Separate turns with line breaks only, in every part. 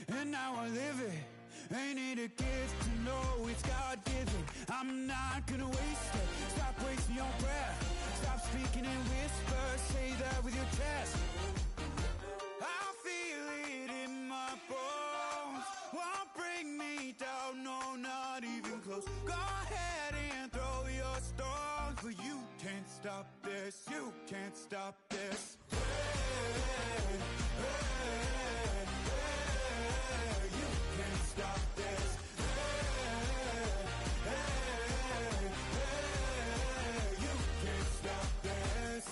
and now I live it. Ain't it a gift to know it's God-given? I'm not gonna waste it. Stop wasting your breath. Stop speaking in whispers. Say that with your chest. I feel it in my bones. Won't bring me down, no, not even close. Go ahead and throw your stones, but you can't stop this. You can't stop this. Hey, hey, hey, you can't stop this. Hey, hey, hey, you can't stop this.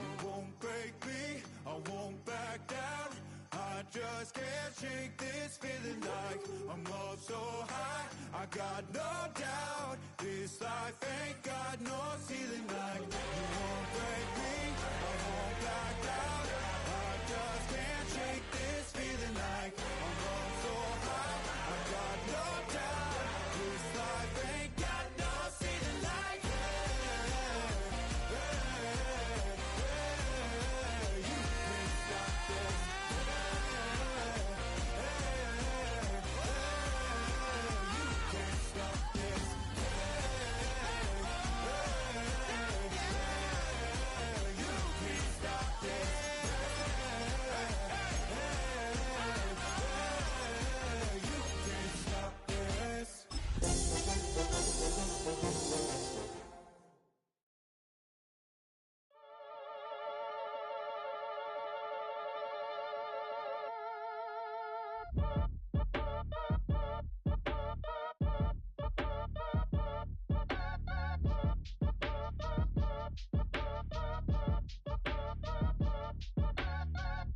You won't break me, I won't back down. I just can't shake this feeling like I'm up so high. I got no doubt, this life ain't got no ceiling like. You won't break me, I won't back down. I just can't shake this feeling like I'm up so high. I got no doubt, this life ain't got no ceiling like.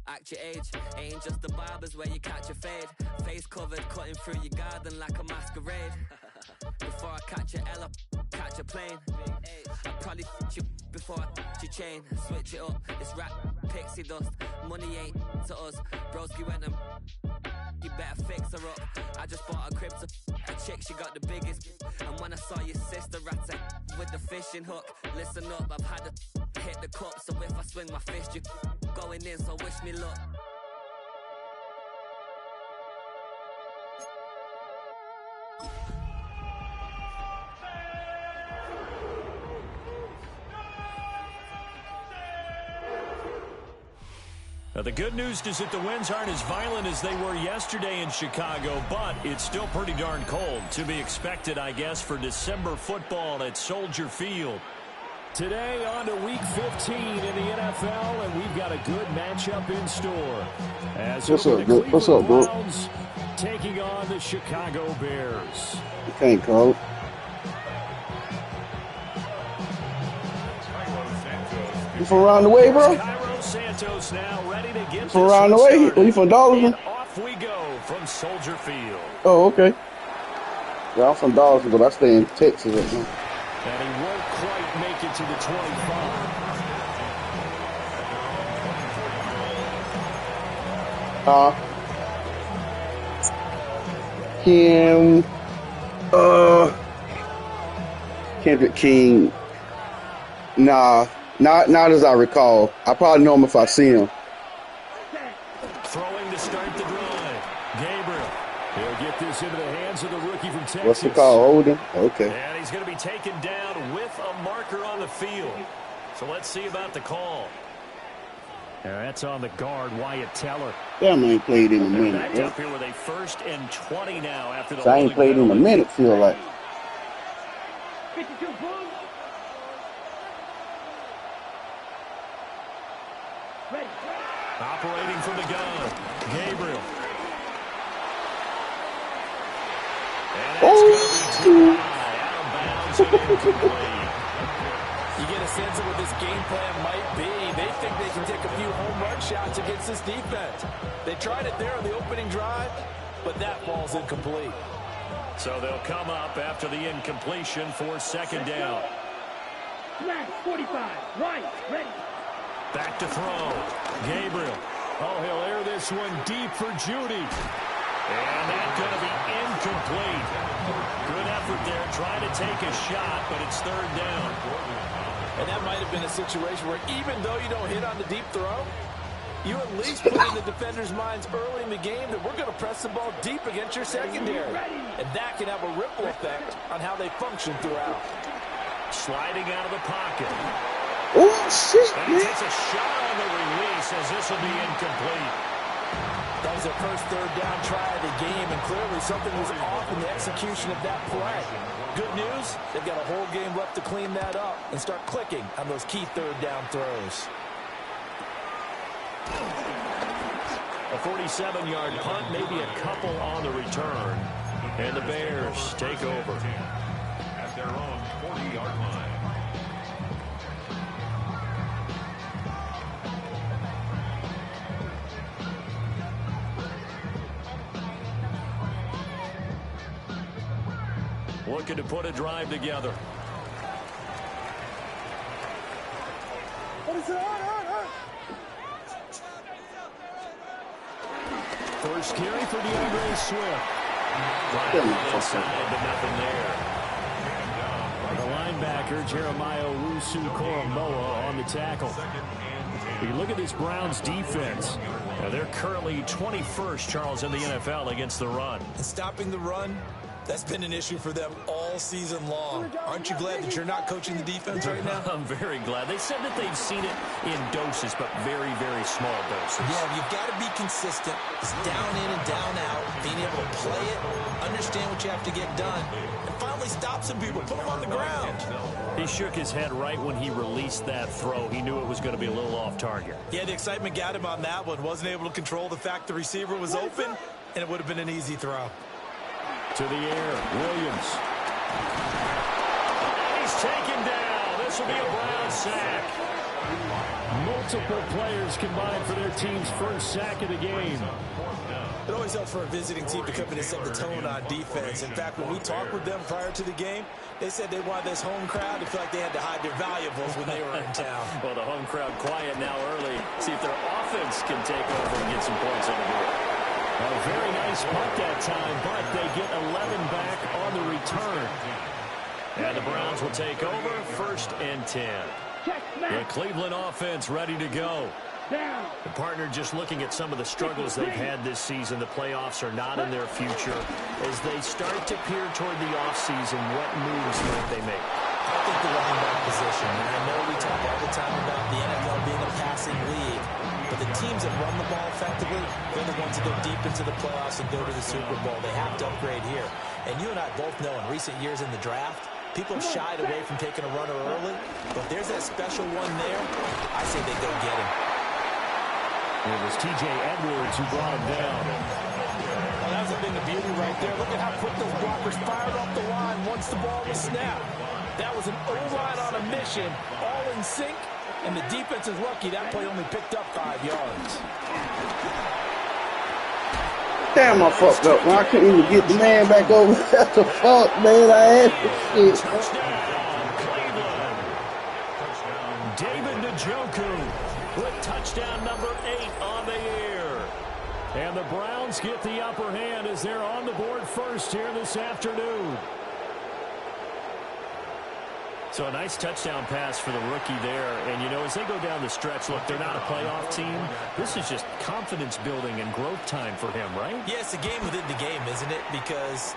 Act your age, ain't just the barbers where you catch a fade. Face covered, cutting through your garden like a masquerade. Before I catch a L, catch a plane. I'd probably you before I your chain. Switch it up, it's rap, pixie dust. Money ain't to us. Broski went and you better fix her up. I just bought a crib to a chick, she got the biggest. And when I saw your sister rat with the fishing hook, listen up, I've had to hit the cup. So if I swing my fist, you going in, so wish me luck.
Now, the good news is that the winds aren't as violent as they were yesterday in Chicago, but it's still pretty darn cold. To be expected, I guess, for December football at Soldier Field.
Today on to Week 15 in the NFL, and we've got a good matchup in store. As
What's up,
the
What's up, bro?
Browns taking on the Chicago Bears.
You can't call. You from around the way, bro?
Santos now ready to get
from around the way? Are you from Darlington?
Off we go from Soldier Field.
Oh, okay. Yeah, I'm from Darlington, but I stay in Texas right now.
And he won't quite make it to the 25. Kendrick King. Nah. Not as I recall. I probably know him if I see him. Throwing to start the drive. Gabriel. He'll get this into the hands of the rookie from Texas.
What's the call? Holding? Okay.
And he's going to be taken down with a marker on the field. So let's see about the call. That's on the guard, Wyatt Teller.
Damn, I ain't played in a minute.
Back up here with a 1st and 20 now after the
so I ain't played in a minute, feel like.
52 points. Ready.
Operating from the gun, Gabriel. And that's going to be too high, out of bounds and incomplete.
You get a sense of what this game plan might be. They think they can take a few home run shots against this defense. They tried it there on the opening drive, but that ball's incomplete.
So they'll come up after the incompletion for 2nd down.
Flag 45, right, ready.
Back to throw. Gabriel. Oh, he'll air this one deep for Judy. And that's going to be incomplete. Good effort there, trying to take a shot, but it's 3rd down.
And that might have been a situation where even though you don't hit on the deep throw, You at least put in the defenders' minds early in the game that we're going to press the ball deep against your secondary. And that can have a ripple effect on how they function throughout.
Sliding out of the pocket.
Oh, shit,
And he
man.
takes a shot on the release as this will be incomplete.
That was their first third down try of the game, and clearly something was off in the execution of that play. Good news, they've got a whole game left to clean that up and start clicking on those key third down throws.
A 47-yard punt, maybe a couple on the return. And the Bears take over.
At their own 40-yard line.
Looking to put a drive together. First carry for DeAndre Swift. Right inside, but nothing there. The linebacker, Jeremiah Owusu-Koramoah, on the tackle. You look at this Browns defense. They're currently 21st, Charles, in the NFL against the run.
And stopping the run, that's been an issue for them all season long. Aren't you glad that you're not coaching the defense right now?
I'm very glad. They said that they've seen it in doses, but very, very small doses.
Yeah, you've got to be consistent. It's down in and down out. Being able to play it, understand what you have to get done, and finally stop some people, put them on the ground.
He shook his head right when he released that throw. He knew it was going to be a little off target.
Yeah, the excitement got him on that one. Wasn't able to control the fact the receiver was open, and it would have been an easy throw.
To the air, Williams. And he's taken down. This will be a Brown sack. Multiple players combined for their team's first sack of the game.
It always helps for a visiting team to come in and set the tone on defense. In fact, when we talked with them prior to the game, they said they wanted this home crowd to feel like they had to hide their valuables when they were in town.
Well, the home crowd quiet now early. See if their offense can take over and get some points on the board. A very nice punt that time, but they get 11 back on the return. And the Browns will take over, 1st and 10. The Cleveland offense ready to go. The partner just looking at some of the struggles they've had this season. The playoffs are not in their future. As they start to peer toward the offseason, what moves might they make?
I think the running back position. And I know we talk all the time about the NFL being a passing league. But the teams that run the ball effectively, they're the ones that go deep into the playoffs and go to the Super Bowl. They have to upgrade here. And you and I both know in recent years in the draft, people have shied away from taking a runner early. But if there's that special one there, I say they go get him.
It was T.J. Edwards who brought him down.
Well, that's a thing of beauty right there. Look at how quick those blockers fired off the line once the ball was snapped. That was an O-line on a mission, all in sync. And the defense is lucky that play only picked up 5 yards.
Damn, I fucked up, man. I couldn't even get the man back over. What the fuck, man? I had this shit.
Touchdown, Cleveland. David Njoku with touchdown number 8 on the year. And the Browns get the upper hand as they're on the board first here this afternoon. So a nice touchdown pass for the rookie there. And, you know, as they go down the stretch, look, they're not a playoff team. This is just confidence building and growth time for him, right?
Yeah, it's a game within the game, isn't it? Because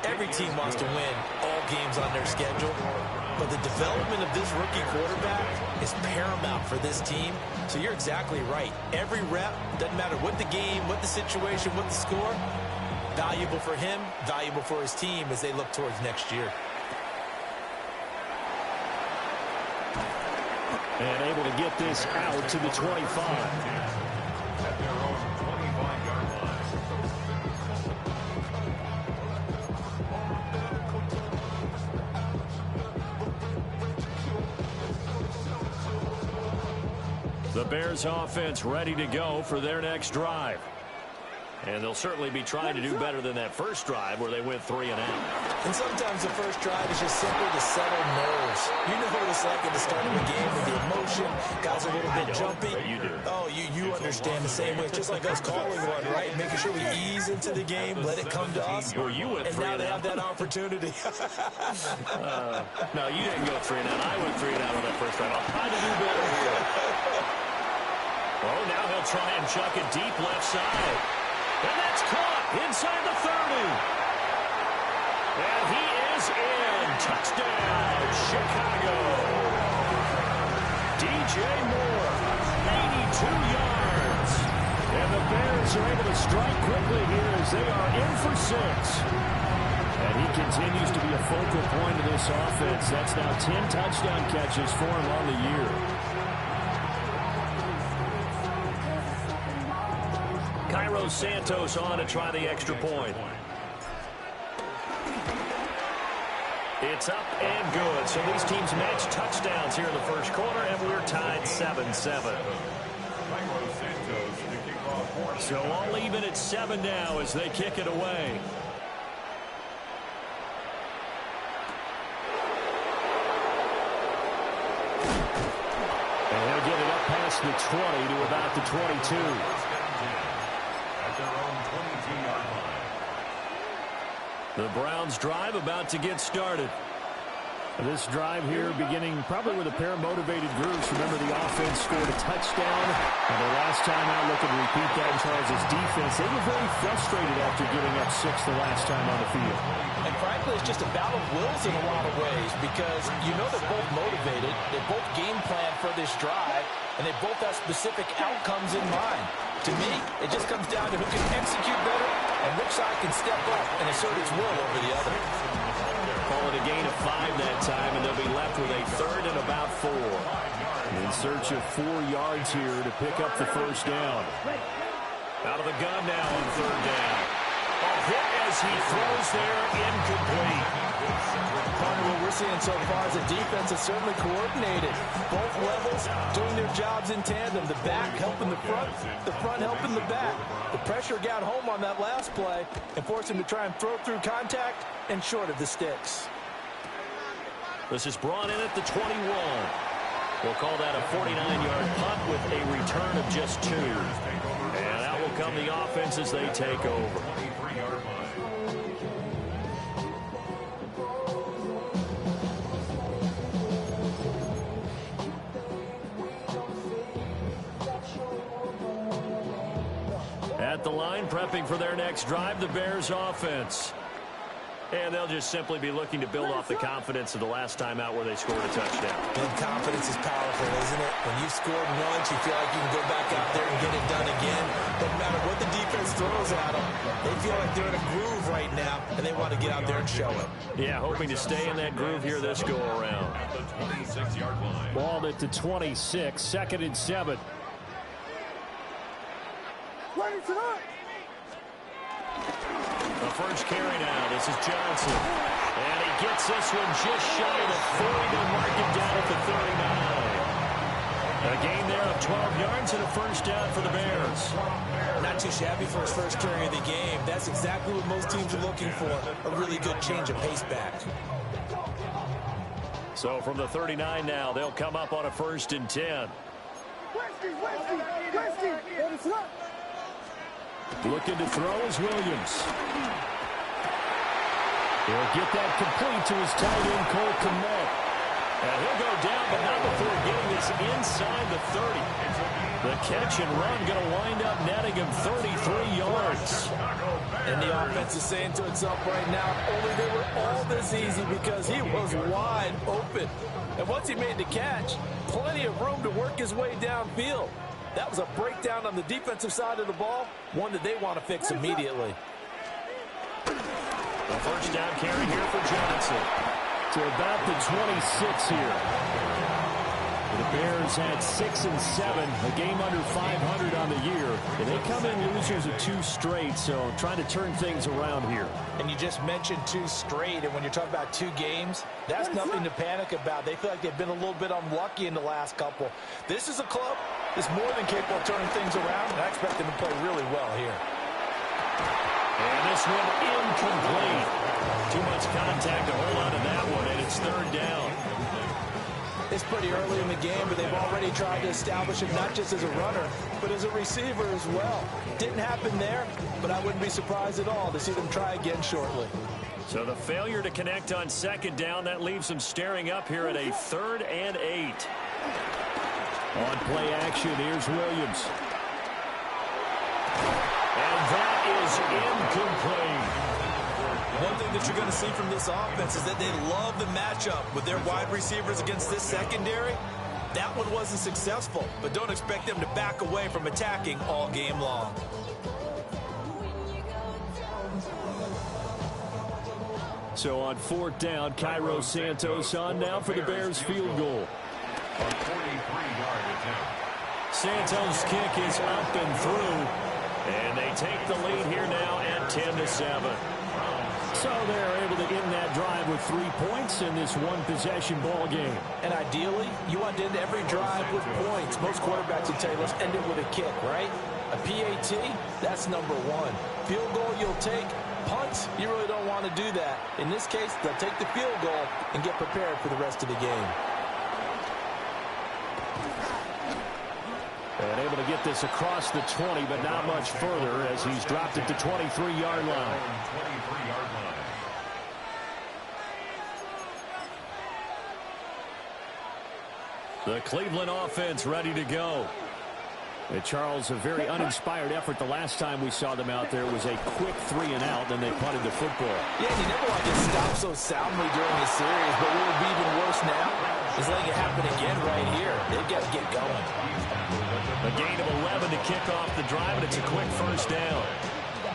every team wants to win all games on their schedule. But the development of this rookie quarterback is paramount for this team. So you're exactly right. Every rep, doesn't matter what the game, what the situation, what the score, valuable for him, valuable for his team as they look towards next year.
And able to get this out to the 25.
At their own 25-yard line.
The Bears offense ready to go for their next drive. And they'll certainly be trying to do better than that first drive where they went 3 and out.
And sometimes the first drive is just simply to settle nerves. You know what it's like at the start of the game with the emotion. Guys are a little bit jumpy.
You do.
Oh, you understand the same way. It's just like us calling one, right? Making sure we ease into the game, let it come to us.
Well, you went 3
and now
and
they
out.
have that opportunity.
No, you didn't go 3 and out. I went 3 and out on that first drive. I'll try to do better here.
Oh, now he'll try and chuck it deep left side. And that's caught inside the 30. And he is in. Touchdown, Chicago. DJ Moore, 82 yards. And the Bears are able to strike quickly here as they are in for 6. And he continues to be a focal point of this offense. That's now 10 touchdown catches for him on the year. Cairo Santos on to try the extra point. It's up and good. So these teams match touchdowns here in the first quarter, and we're tied 7-7. So all even at 7 now as they kick it away. And he'll get it up past the 20 to about the 22. The Browns drive about to get started. This drive here beginning probably with a pair of motivated groups. Remember, the offense scored a touchdown. And the last time out, looking to repeat that in Charles' defense, they were very frustrated after giving up 6 the last time on the field.
And frankly, it's just a battle of wills in a lot of ways because you know they're both motivated. They both game plan for this drive, and they both have specific outcomes in mind. To me, it just comes down to who can execute better and which side can step up and assert its will over the other.
Call it a gain of 5 that time, and they'll be left with a 3rd and about 4. In search of 4 yards here to pick up the first down. Out of the gun now on 3rd down. A hit as he throws there, incomplete.
Partner, what we're seeing so far is the defense is certainly coordinated. Both levels doing their jobs in tandem. The back helping the front helping the back. The pressure got home on that last play and forced him to try and throw through contact and short of the sticks.
This is brought in at the 21. We'll call that a 49-yard punt with a return of just 2. And out will come the offense as they take over. At the line, prepping for their next drive, the Bears offense. And they'll just simply be looking to build off the confidence of the last time out where they scored a touchdown.
And confidence is powerful, isn't it? When you've scored once, you feel like you can go back out there and get it done again. Doesn't matter what the defense throws at them. They feel like they're in a groove right now, and they want to get out there and show it.
Yeah, hoping to stay in that groove here this go-around. Ball at the 26, 2nd and 7. The first carry now. This is Johnson. And he gets this one just shy of the 40 to mark it down at the 39. A gain there of 12 yards and a first down for the Bears.
Not too shabby for his first carry of the game. That's exactly what most teams are looking for. A really good change of pace back.
So from the 39 now, they'll come up on a 1st and 10. Looking to throw is Williams. He'll get that complete to his tight end, Cole Kmet. And he'll go down, but not before getting this inside the 30. The catch and run going to wind up netting him 33 yards.
And the offense is saying to itself right now, only they were all this easy because he was wide open. And once he made the catch, plenty of room to work his way downfield. That was a breakdown on the defensive side of the ball, one that they want to fix immediately.
The first down carry here for Johnson. To about the 26 here. The Bears had 6 and 7, a game under 500 on the year. And they come in losers of 2 straight, so trying to turn things around here.
And you just mentioned 2 straight, and when you're talking about 2 games, that's nothing to panic about. They feel like they've been a little bit unlucky in the last couple. This is a club that's more than capable of turning things around, and I expect them to play really well here.
And this one incomplete. Too much contact to hold on to that one, and it's 3rd down.
It's pretty early in the game, but they've already tried to establish him not just as a runner, but as a receiver as well. Didn't happen there, but I wouldn't be surprised at all to see them try again shortly.
So the failure to connect on 2nd down, that leaves them staring up here at a 3rd and 8.
On play action, here's Williams. And that is incomplete.
One thing that you're going to see from this offense is that they love the matchup with their wide receivers against this secondary. That one wasn't successful, but don't expect them to back away from attacking all game long.
So on 4th down, Cairo Santos on now for the Bears field goal.
A 43-yard attempt.
Santos' kick is up and through. And they take the lead here now at 10-7. So they're able to end that drive with 3 points in this one-possession ball game.
And ideally, you want to end every drive with points. Most quarterbacks would tell you, let's end it with a kick, right? A PAT, that's number 1. Field goal you'll take. Punts, you really don't want to do that. In this case, they'll take the field goal and get prepared for the rest of the game.
And able to get this across the 20, but not much further as he's dropped it to 23-yard line.
23-yard line.
The Cleveland offense ready to go. Charles, a very uninspired effort the last time we saw them out there was a quick 3-and-out, then they punted the football.
Yeah, you never want to get stopped so soundly during the series, but what would be even worse now is letting it happen again right here. They've got to get going.
A gain of 11 to kick off the drive, and it's a quick first down.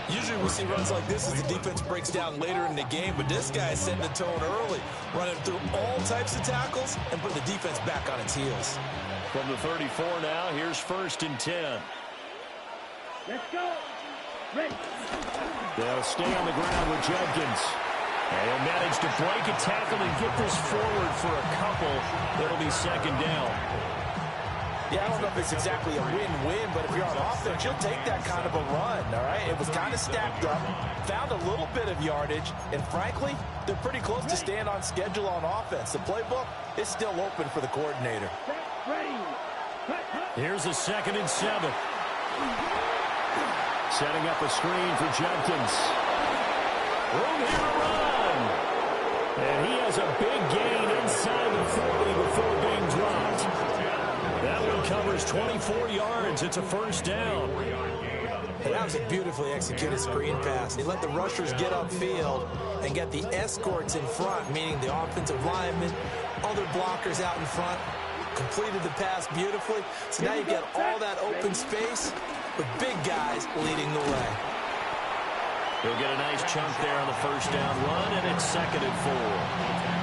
Usually we see runs like this as the defense breaks down later in the game, but this guy is setting the tone early, running through all types of tackles and putting the defense back on its heels.
From the 34 now, here's 1st and 10.
Let's go. Ready.
They'll stay on the ground with Jenkins. And he'll manage to break a tackle and get this forward for a couple. That'll be 2nd down.
Yeah, I don't know if it's exactly a win-win, but if you're on offense, you'll take that kind of a run, all right? It was kind of stacked up, found a little bit of yardage, and frankly, they're pretty close to staying on schedule on offense. The playbook is still open for the coordinator.
Ready.
Here's a 2nd and 7. Setting up a screen for Jenkins. Room here to run. And he has a big gain inside the 40 before being dropped. That one covers 24 yards. It's a 1st down.
And that was a beautifully executed screen pass. They let the rushers get upfield and get the escorts in front, meaning the offensive linemen, other blockers out in front. Completed the pass beautifully. So now you get all that open space with big guys leading the way.
He'll get a nice chunk there on the 1st down run, and it's 2nd and 4.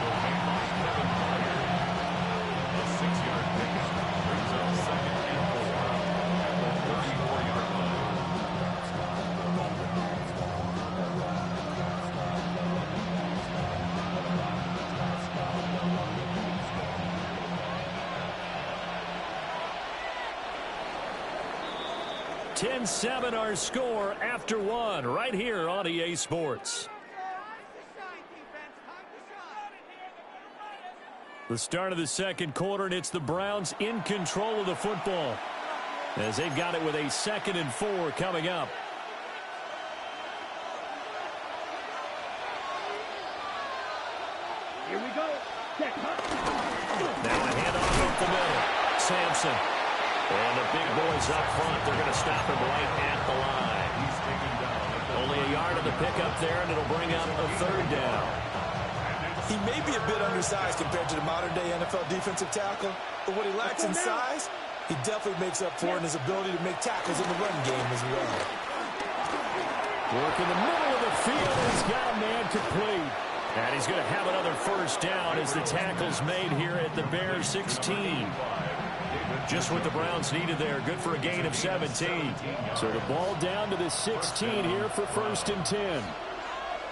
Seven our score after 1 right here on EA Sports. The start of the 2nd quarter, and it's the Browns in control of the football as they've got it with a 2nd and 4 coming up.
Here we go.
Now a handoff up the middle. Sampson. And the big boys up front, they're going to stop him right at the line. Only a yard of the pickup there, and it'll bring up a 3rd down.
He may be a bit undersized compared to the modern-day NFL defensive tackle, but what he lacks in size, he definitely makes up for in his ability to make tackles in the run game as well.
Work in the middle of the field, and he's got a man complete. And he's going to have another 1st down as the tackle's made here at the Bears 16. Just what the Browns needed there. Good for a gain of 17. So the ball down to the 16 here for 1st and 10.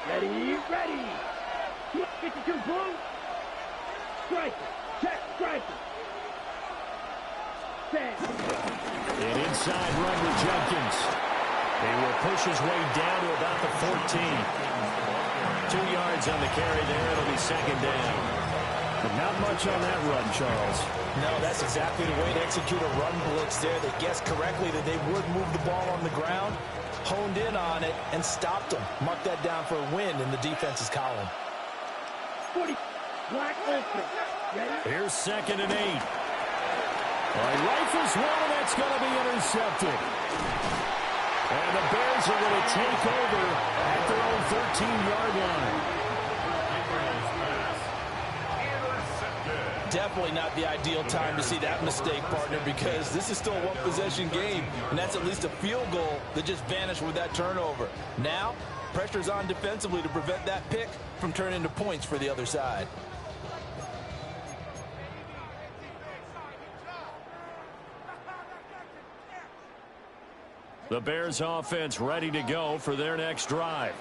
Ready. 52 blue. Striker. Check striker. Set.
An inside run with Jenkins. He will push his way down to about the 14. 2 yards on the carry there. It'll be 2nd down. But not much on that run, Charles.
No, that's exactly the way to execute a run blitz there. They guessed correctly that they would move the ball on the ground, honed in on it, and stopped them. Mark that down for a win in the defense's column.
40. Black open. Ready?
Here's 2nd and 8.
Well, he rifles one, and that's going to be intercepted. And the Bears are going to take over at their own 13-yard line.
Definitely not the ideal time to see that mistake, partner, because this is still a one-possession game, and that's at least a field goal that just vanished with that turnover. Now, pressure's on defensively to prevent that pick from turning into points for the other side.
The Bears offense ready to go for their next drive.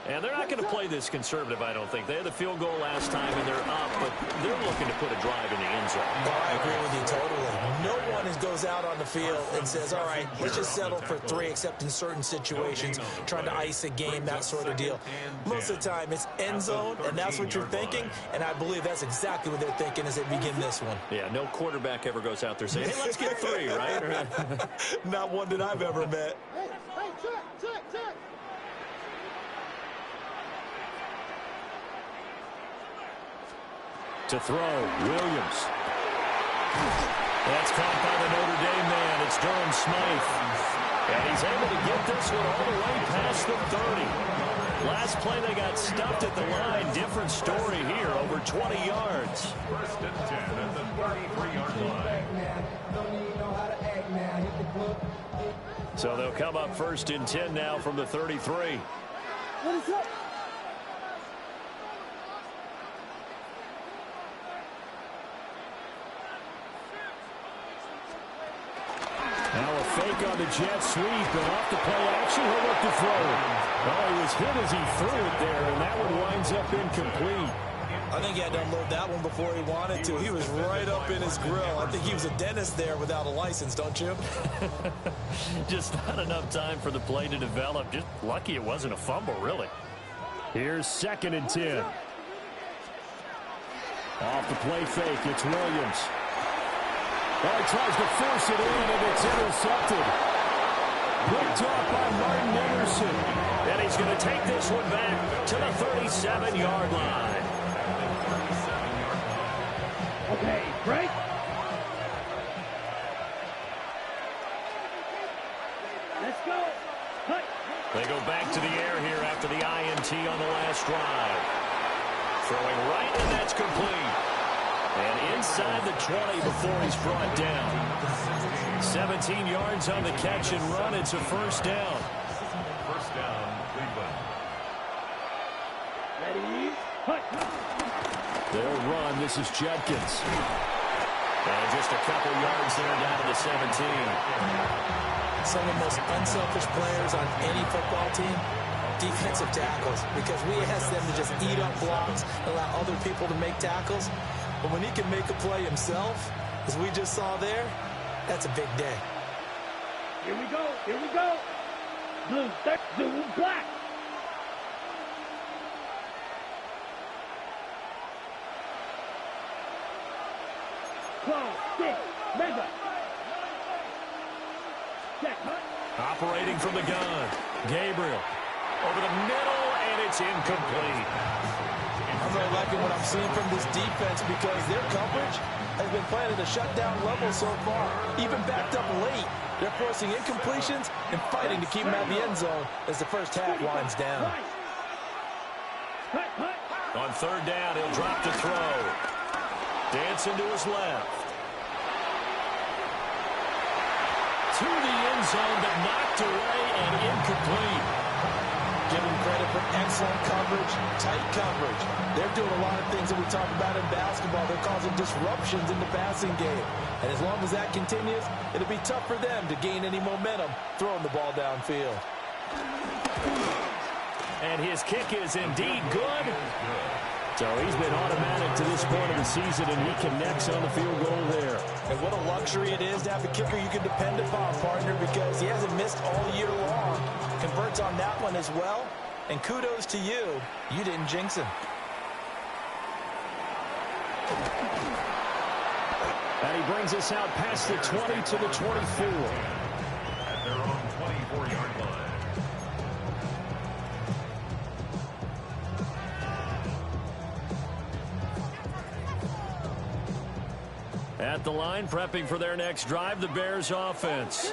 And they're not going to play this conservative, I don't think. They had the field goal last time, and they're up, but they're looking to put a drive in the end zone.
Oh, I agree with you totally. No one goes out on the field and says, all right, let's just settle for 3, except in certain situations, trying to ice a game, that sort of deal. Most of the time, it's end zone, and that's what you're thinking, and I believe that's exactly what they're thinking as they begin this one.
Yeah, no quarterback ever goes out there saying, hey, let's get 3, right?
Not one that I've ever met.
Check.
To throw, Williams. That's caught by the Notre Dame man. It's Durham Smythe. And he's able to get this one all the way past the 30. Last play, they got stuffed at the line. Different story here, over 20 yards.
First and 10 at the 33-yard line.
So they'll come up first and 10 now from the 33.
What is up?
Now a fake on the jet sweep, and off the play action, he'll look to throw it. Oh, he was hit as he threw it there, and that one winds up incomplete.
I think he had to unload that one before he wanted to. He was right up in his grill. I think he was a dentist there without a license, don't you?
Just not enough time for the play to develop. Just lucky it wasn't a fumble, really. Here's 2nd and 10. Off the play fake, it's Williams. Well, he tries to force it in, and it's intercepted. Picked off by Martin Emerson. And he's going to take this one back to the 37-yard line.
Okay, break. Let's go. Cut.
They go back to the air here after the INT on the last drive. Throwing right, and that's complete. And inside the 20 before he's brought down. 17 yards on the catch and run. It's a first down.
First down, Cleveland.
Ready? Cut.
They'll run. This is Judkins. And just a couple yards there down to the 17.
Some of the most unselfish players on any football team, defensive tackles, because we ask them to just eat up blocks, allow other people to make tackles. But when he can make a play himself, as we just saw there, that's a big day.
Here we go. Blue, blue, black. Close, stick, mega. Check.
Operating from the gun. Gabriel over the middle, and it's incomplete.
I'm really liking what I'm seeing from this defense because their coverage has been playing at a shutdown level so far. Even backed up late, they're forcing incompletions and fighting to keep them out of the end zone as the first half winds down.
On 3rd down, he'll drop to throw. Dancing to his left. To the end zone, but knocked away and incomplete.
Give them credit for excellent coverage, tight coverage. They're doing a lot of things that we talk about in basketball. They're causing disruptions in the passing game. And as long as that continues, it'll be tough for them to gain any momentum throwing the ball downfield.
And his kick is indeed good. So he's been automatic to this point of the season, and he connects on the field goal there.
And what a luxury it is to have a kicker you can depend upon, partner, because he hasn't missed all year long. Converts on that one as well. And kudos to you. You didn't jinx him.
And he brings us out past the 20 to the 24.
At their own 24-yard line.
At the line, prepping for their next drive, the Bears offense.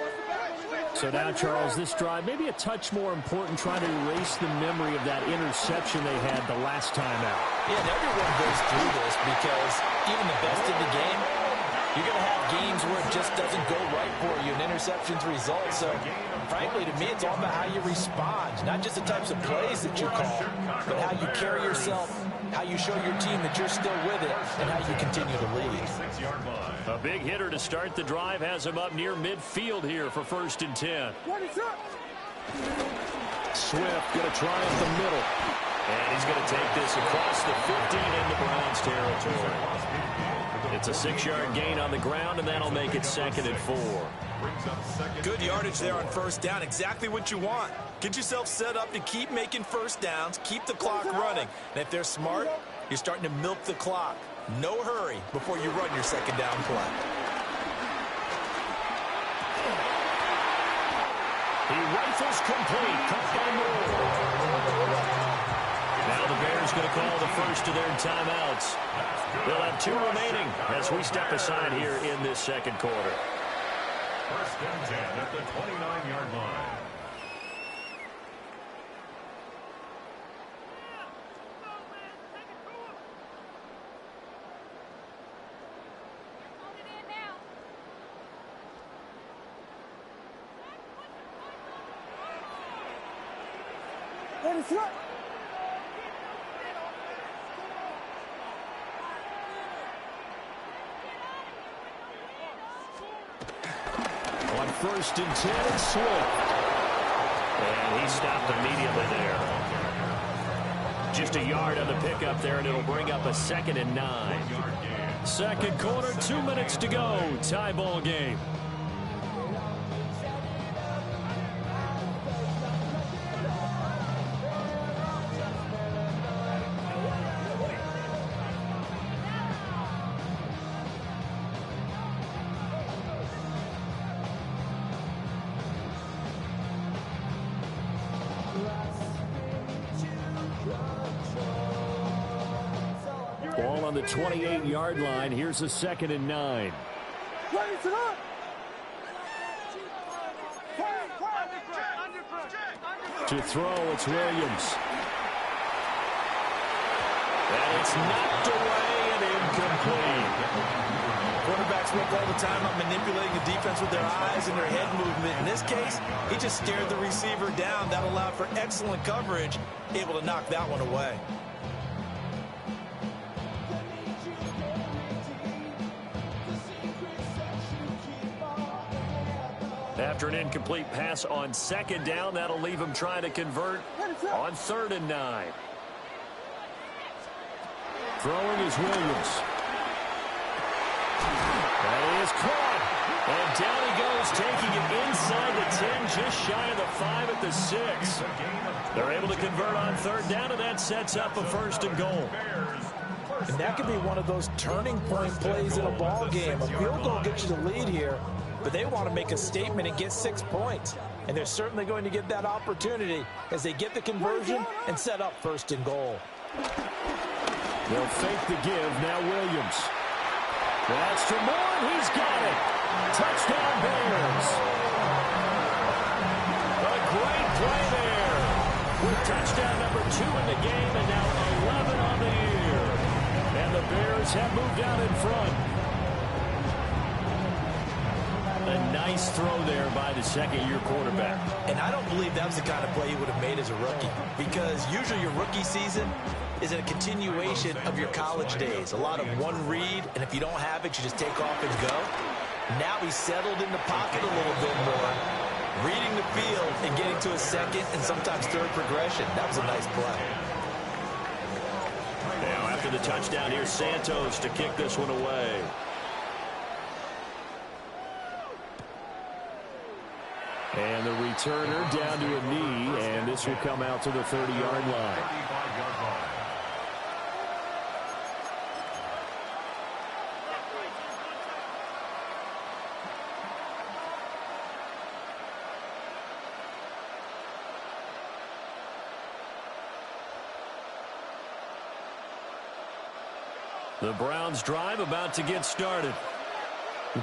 So now, Charles, this drive maybe a touch more important, trying to erase the memory of that interception they had the last time out.
Yeah, and everyone goes through this because even the best in the game, you're going to have games where it just doesn't go right for you, and interceptions result. So, frankly, to me, it's all about how you respond, not just the types of plays that you call, but how you carry yourself, how you show your team that you're still with it, and how you continue to lead.
A big hitter to start the drive has him up near midfield here for 1st and 10. Swift going to try at the middle. And he's going to take this across the 15 into Browns territory. It's a 6-yard gain on the ground, and that'll make it 2nd and 4.
Good yardage there on 1st down. Exactly what you want. Get yourself set up to keep making 1st downs, keep the clock running. And if they're smart, you're starting to milk the clock. No hurry before you run your 2nd down play.
He rifles complete. Cut by Moore. Now the Bears going to call the first of their timeouts. They'll have 2 remaining as we step aside here in this 2nd quarter.
1st and 10 at the 29-yard line.
On 1st and 10, it's Swift. And he stopped immediately there. Just a yard on the pickup there, and it'll bring up a 2nd and 9. 2nd quarter, 2 minutes to go. Tie ball game. Ball on the 28-yard line. Here's a 2nd and 9. To throw, it's Williams. And it's knocked away and incomplete.
Quarterbacks work all the time on manipulating the defense with their eyes and their head movement. In this case, he just stared the receiver down. That allowed for excellent coverage, able to knock that one away.
After an incomplete pass on 2nd down, that'll leave him trying to convert on 3rd and 9. Throwing is Williams. That is caught. And down he goes, taking it inside the 10, just shy of the 5 at the 6. They're able to convert on 3rd down, and that sets up a 1st and goal.
And that could be one of those turning point plays in a ball game. A field goal gets you the lead here, but they want to make a statement and get 6 points. And they're certainly going to get that opportunity as they get the conversion and set up 1st and goal.
They'll fake the give. Now Williams. That's to Moore, and he's got it. Touchdown Bears. A great play there. With touchdown number 2 in the game, and now 11 on the year. And the Bears have moved out in front. A nice throw there by the 2nd-year quarterback.
And I don't believe that was the kind of play he would have made as a rookie, because usually your rookie season is a continuation of your college days. A lot of one read, and if you don't have it, you just take off and go. Now he's settled in the pocket a little bit more, reading the field and getting to a 2nd and sometimes 3rd progression. That was a nice play.
Now after the touchdown, here's Santos to kick this one away. And the returner down to a knee, and this will come out to the 30-yard line. The Browns drive about to get started.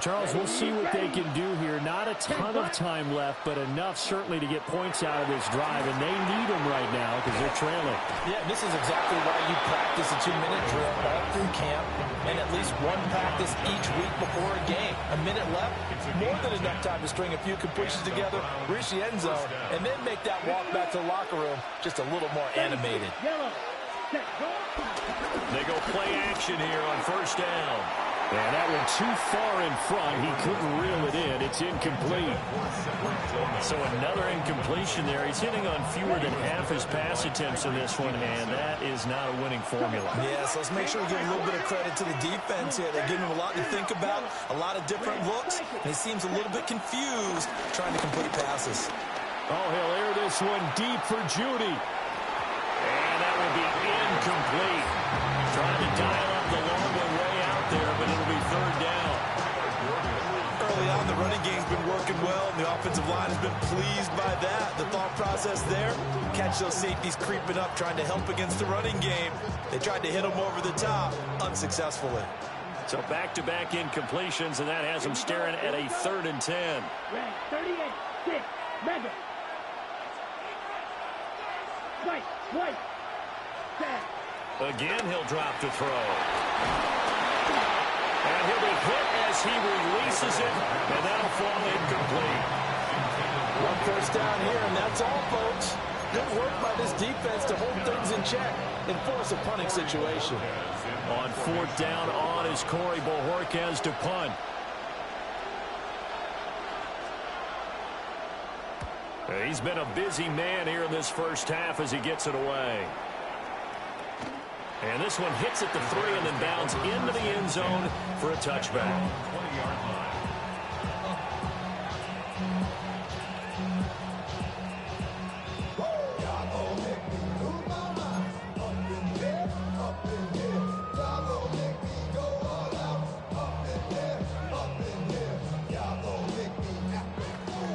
Charles, we'll see what they can do here. Not a ton of time left, but enough certainly to get points out of this drive, and they need them right now because they're trailing.
Yeah, this is exactly why you practice a 2-minute drill all through camp and at least one practice each week before a game. A minute left, more than enough time to string a few completions together, reach the end zone, and then make that walk back to the locker room just a little more animated.
They go play action here on first down. And that one too far in front. He couldn't reel it in. It's incomplete. So another incompletion there. He's hitting on fewer than half his pass attempts in this one, and that is not a winning formula.
Yeah, so let's make sure we give a little bit of credit to the defense here. They're giving him a lot to think about, a lot of different looks, and he seems a little bit confused trying to complete passes.
Oh, he'll air this one deep for Judy. And that will be incomplete. Trying to dial up the long one way out there, but it'll be third down.
Early on, the running game's been working well, and the offensive line has been pleased by that. The thought process there, catch those safeties creeping up, trying to help against the running game. They tried to hit them over the top, unsuccessfully.
So back-to-back incompletions, and that has them staring at a 3rd and 10.
38-6, Mega. White.
Again, he'll drop to throw. And he'll be hit as he releases it, and that'll fall incomplete.
One first down here, and that's all, folks. Good work by this defense to hold things in check and force a punting situation.
On 4th down on is Corey Bojorquez to punt. He's been a busy man here in this first half as he gets it away. And this one hits at the 3 and then bounds into the end zone for a touchback.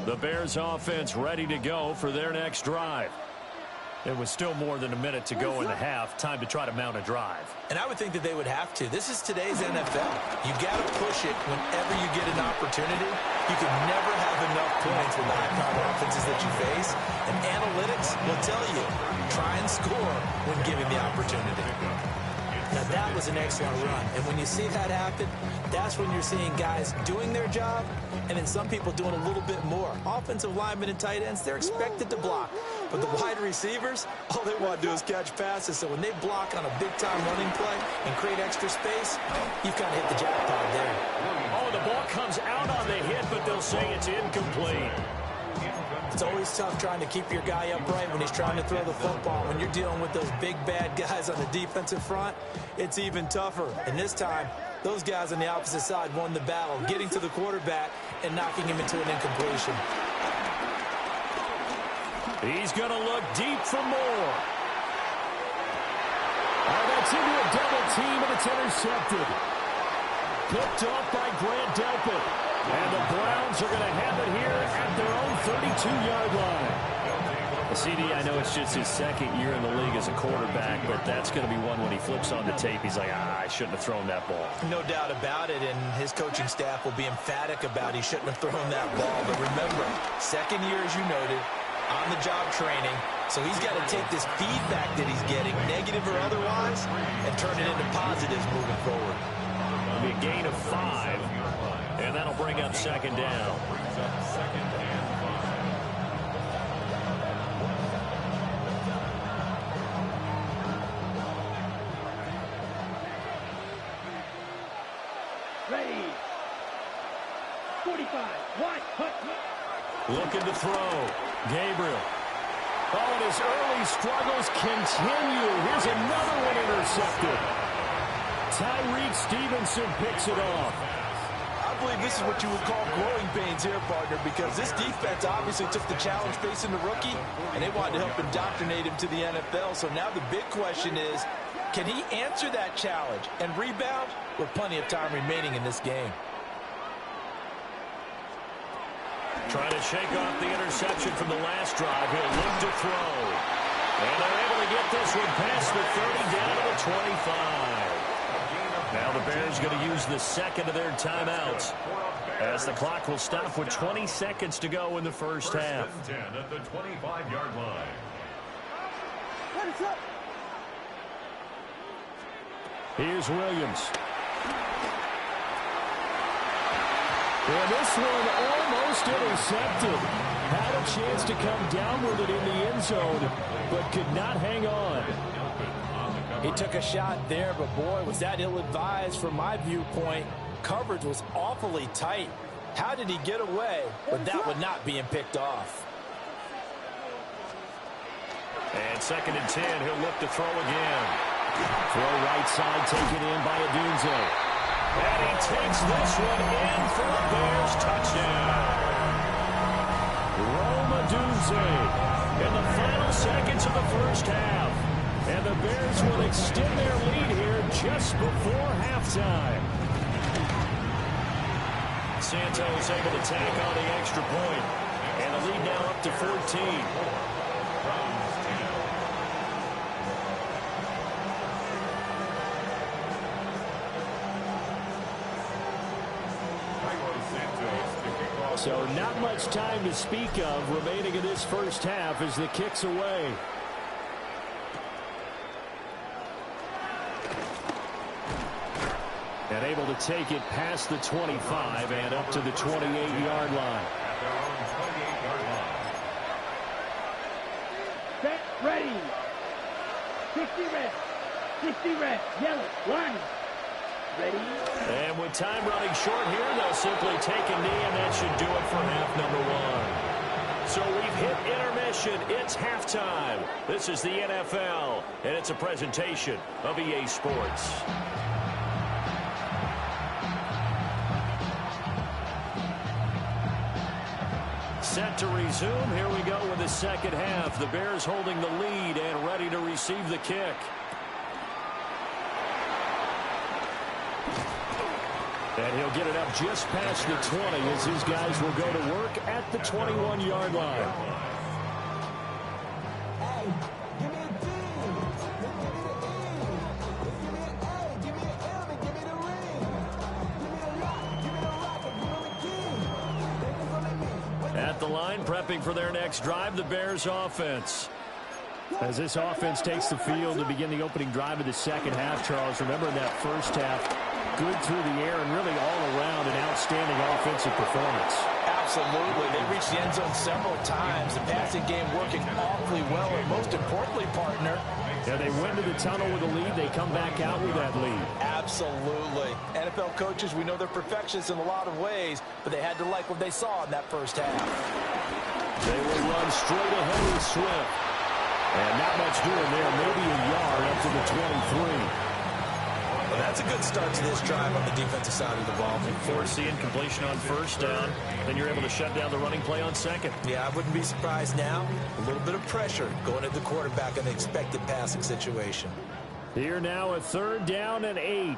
The Bears offense ready to go for their next drive. It was still more than a minute to go in the half. Time to try to mount a drive.
And I would think that they would have to. This is today's NFL. You got to push it whenever you get an opportunity. You can never have enough points with the high-powered offenses that you face. And analytics will tell you, try and score when given the opportunity. Now, that was an excellent run. And when you see that happen, that's when you're seeing guys doing their job and then some people doing a little bit more. Offensive linemen and tight ends, they're expected to block. But the wide receivers, all they want to do is catch passes. So when they block on a big-time running play and create extra space, you've kind of hit the jackpot there.
Oh, the ball comes out on the hit, but they'll say it's incomplete.
It's always tough trying to keep your guy upright when he's trying to throw the football. When you're dealing with those big, bad guys on the defensive front, it's even tougher. And this time, those guys on the opposite side won the battle, getting to the quarterback and knocking him into an incompletion.
He's going to look deep for more. Oh, that's into a double team, and it's intercepted. Picked off by Grant Delpit. And the Browns are going to have it here at their own 32-yard line. CD, I know it's just his second year in the league as a quarterback, but that's going to be one when he flips on the tape. He's like, I shouldn't have thrown that ball.
No doubt about it, and his coaching staff will be emphatic about he shouldn't have thrown that ball. But remember, second year, as you noted, on-the-job training, so he's got to take this feedback that he's getting, negative or otherwise, and turn it into positives moving forward.
It'll be a gain of 5. And that'll bring up second down.
Ready. 45. Watch.
Looking to throw. Gabriel. Oh, and his early struggles continue. Here's another one intercepted. Tyreek Stevenson picks it off.
I believe this is what you would call growing pains here, partner, because this defense obviously took the challenge facing the rookie, and they wanted to help indoctrinate him to the NFL. So now the big question is, can he answer that challenge and rebound with plenty of time remaining in this game?
Trying to shake off the interception from the last drive. He'll look to throw. And they're able to get this one past the 30 down to the 25. Now the Bears going to use the second of their timeouts.
as the clock will stop with 20 seconds to go in the first half.
10 at the 25-yard line.
Here's Williams. And this one almost intercepted. Had a chance to come down with it in the end zone, but could not hang on.
He took a shot there, but boy, was that ill-advised from my viewpoint. Coverage was awfully tight. How did he get away with that one not being picked off?
And 2nd and 10, he'll look to throw again. Throw right side, taken in by Adunze. And he takes this one in for a Bears touchdown. Rome Adunze in the final seconds of the first half. And the Bears will extend their lead here just before halftime. Santos able to tack on the extra point. And the lead now up to 14. So not much time to speak of remaining in this first half as the kick's away. And able to take it past the 25 and up to the 28-yard line.
Set, ready. 60 red. 60 red. Yellow. Line. Ready.
And with time running short here, they'll simply take a knee, and that should do it for half number one. So we've hit intermission. It's halftime. This is the NFL, and it's a presentation of EA Sports. Set to resume. Here we go with the second half. The Bears holding the lead and ready to receive the kick. And he'll get it up just past the 20 as his guys will go to work at the 21-yard line. At the line, prepping for their next drive, the Bears offense. As this offense takes the field to begin the opening drive of the second half, Charles, remember in that first half, good through the air and really all around an outstanding offensive performance.
Absolutely. They reached the end zone several times. The passing game working awfully well, and most importantly, partner,
yeah, they went to the tunnel with a lead. They come back out with that lead.
Absolutely. NFL coaches, we know they're perfectionists in a lot of ways, but they had to like what they saw in that first half.
They will run straight ahead with Swift. And not much doing there, maybe a yard up to the 23.
Well, that's a good start to this drive on the defensive side of the ball.
Forcing completion on first down. Then you're able to shut down the running play on second.
Yeah, I wouldn't be surprised now. A little bit of pressure going at the quarterback in the expected passing situation.
Here now, a 3rd down and 8.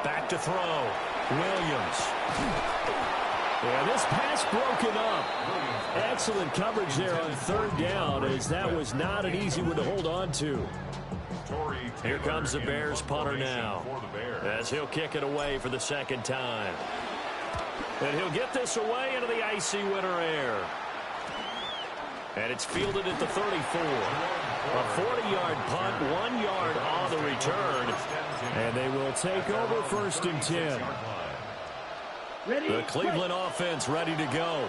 Back to throw. Williams. Yeah, this pass broken up. Excellent coverage there on 3rd down, as that was not an easy one to hold on to. Here comes the Bears punter now, as he'll kick it away for the second time. And he'll get this away into the icy winter air. And it's fielded at the 34. A 40-yard punt, 1 yard on the return. And they will take over 1st and 10. The Cleveland offense ready to go.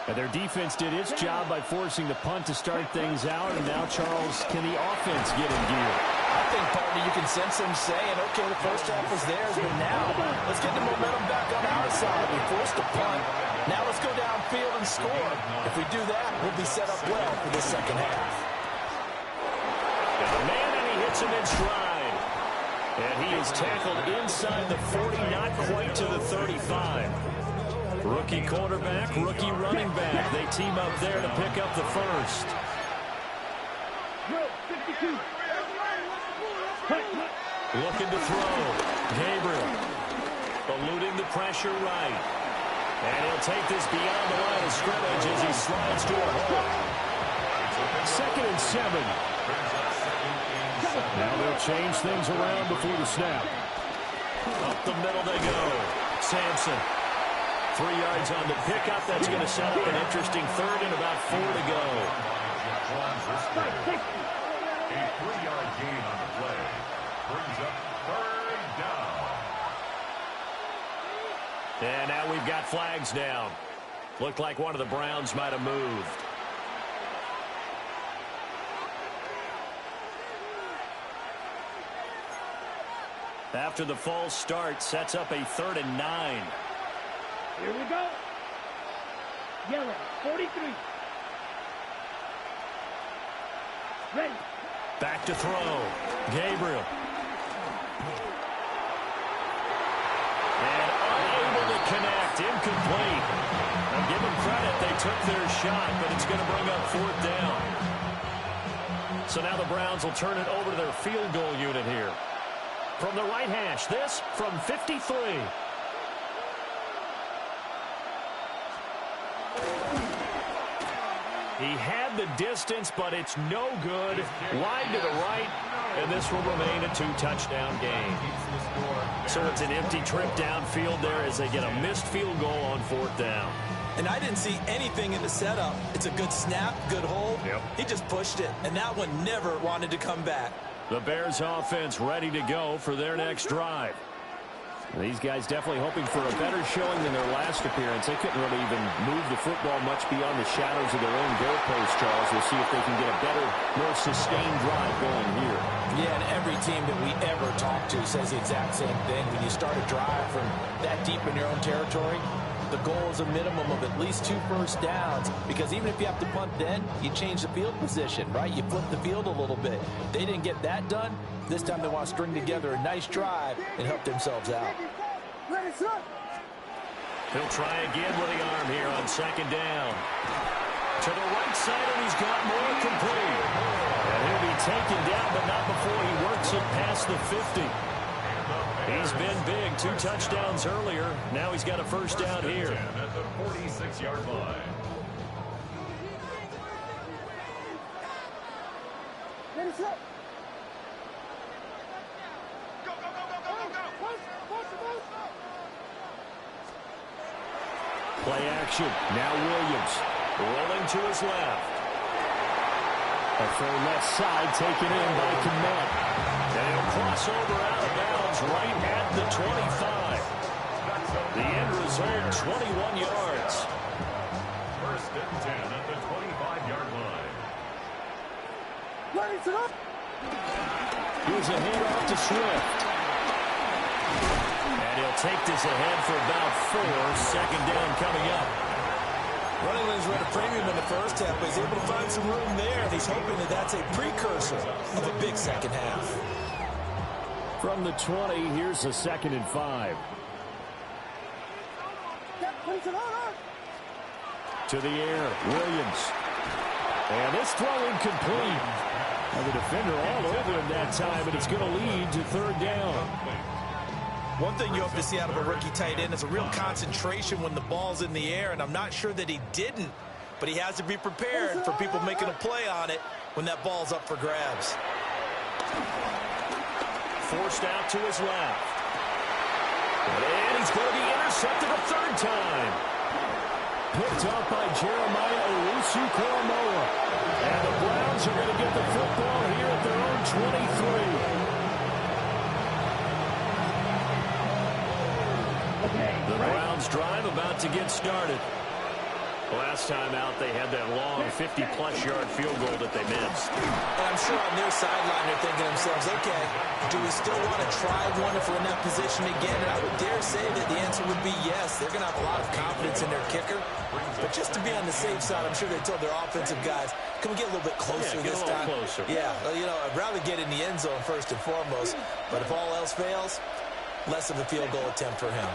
And their defense did its job by forcing the punt to start things out. And now, Charles, can the offense get in gear?
I think, partner, you can sense them saying, okay, the first half was theirs, but now let's get the momentum back on our side. We forced the punt. Now let's go downfield and score. If we do that, we'll be set up well for the second half.
And a man, and he hits him in stride. And he is tackled inside the 40, not quite to the 35. Rookie quarterback, rookie running back. They team up there to pick up the first. Looking to throw. Gabriel. Eluding the pressure right. And he'll take this beyond the line of scrimmage as he slides to a hole. 2nd and 7. Now they'll change things around before the snap. Up the middle they go. Sampson. 3 yards on the pickup. That's going to set up an interesting third and about 4 to go.
A 3-yard gain on the play. Brings up third down.
And now we've got flags down. Looked like one of the Browns might have moved. After the false start, sets up a 3rd and 9.
Here we go. Yellow, 43. Ready.
Back to throw. Gabriel. And unable to connect. Incomplete. Now give them credit. They took their shot, but it's going to bring up 4th down. So now the Browns will turn it over to their field goal unit here. From the right hash, this from 53. He had the distance, but it's no good. Wide to the right, and this will remain a 2-touchdown game. So it's an empty trip downfield there as they get a missed field goal on 4th down.
And I didn't see anything in the setup. It's a good snap, good hold.
Yep.
He just pushed it, and that one never wanted to come back.
The Bears offense ready to go for their next drive. These guys definitely hoping for a better showing than their last appearance. They couldn't really even move the football much beyond the shadows of their own goalpost, Charles. We'll see if they can get a better, more sustained drive going here.
Yeah, and every team that we ever talk to says the exact same thing. When you start a drive from that deep in your own territory, the goal is a minimum of at least 2 first downs, because even if you have to punt then, you change the field position, right? You flip the field a little bit. They didn't get that done. This time they want to string together a nice drive and help themselves out.
He'll try again with the arm here on 2nd down. To the right side, and he's got more complete. And he'll be taken down, but not before he works it past the 50. He's been big. 2 touchdowns earlier. Now he's got a first down here.
At the 46-yard line.
Play action. Now Williams rolling to his left. A throw left side taken in by Kmet. And he'll cross over out of bounds right at the 25. The end result, 21 yards.
1st and 10 at the 25-yard line.
Here's a handoff to Swift. And he'll take this ahead for about 4. 2nd down coming up.
Running lanes were at a premium in the first half, but he's able to find some room there, and he's hoping that that's a precursor of a big second half.
From the 20, here's a 2nd and 5. To the air, Williams. And this throw incomplete. And the defender all over him that time, and it's going to lead to 3rd down.
One thing you hope to see out of a rookie tight end is a real concentration when the ball's in the air, and I'm not sure that he didn't, but he has to be prepared for people making a play on it when that ball's up for grabs.
Forced out to his left. And he's going to be intercepted a 3rd time. Picked up by Jeremiah Owusu-Koramoah. And the Browns are going to get the football here at their own 23. The Browns drive about to get started. Last time out, they had that long 50-plus yard field goal that they missed.
And I'm sure on their sideline they're thinking to themselves, okay, do we still want to try one if we're in that position again? And I would dare say that the answer would be yes. They're going to have a lot of confidence in their kicker. But just to be on the safe side, I'm sure they told their offensive guys, can we get a little bit closer this time?
Closer.
Yeah, you know, I'd rather get in the end zone first and foremost. But if all else fails, less of a field goal attempt for him.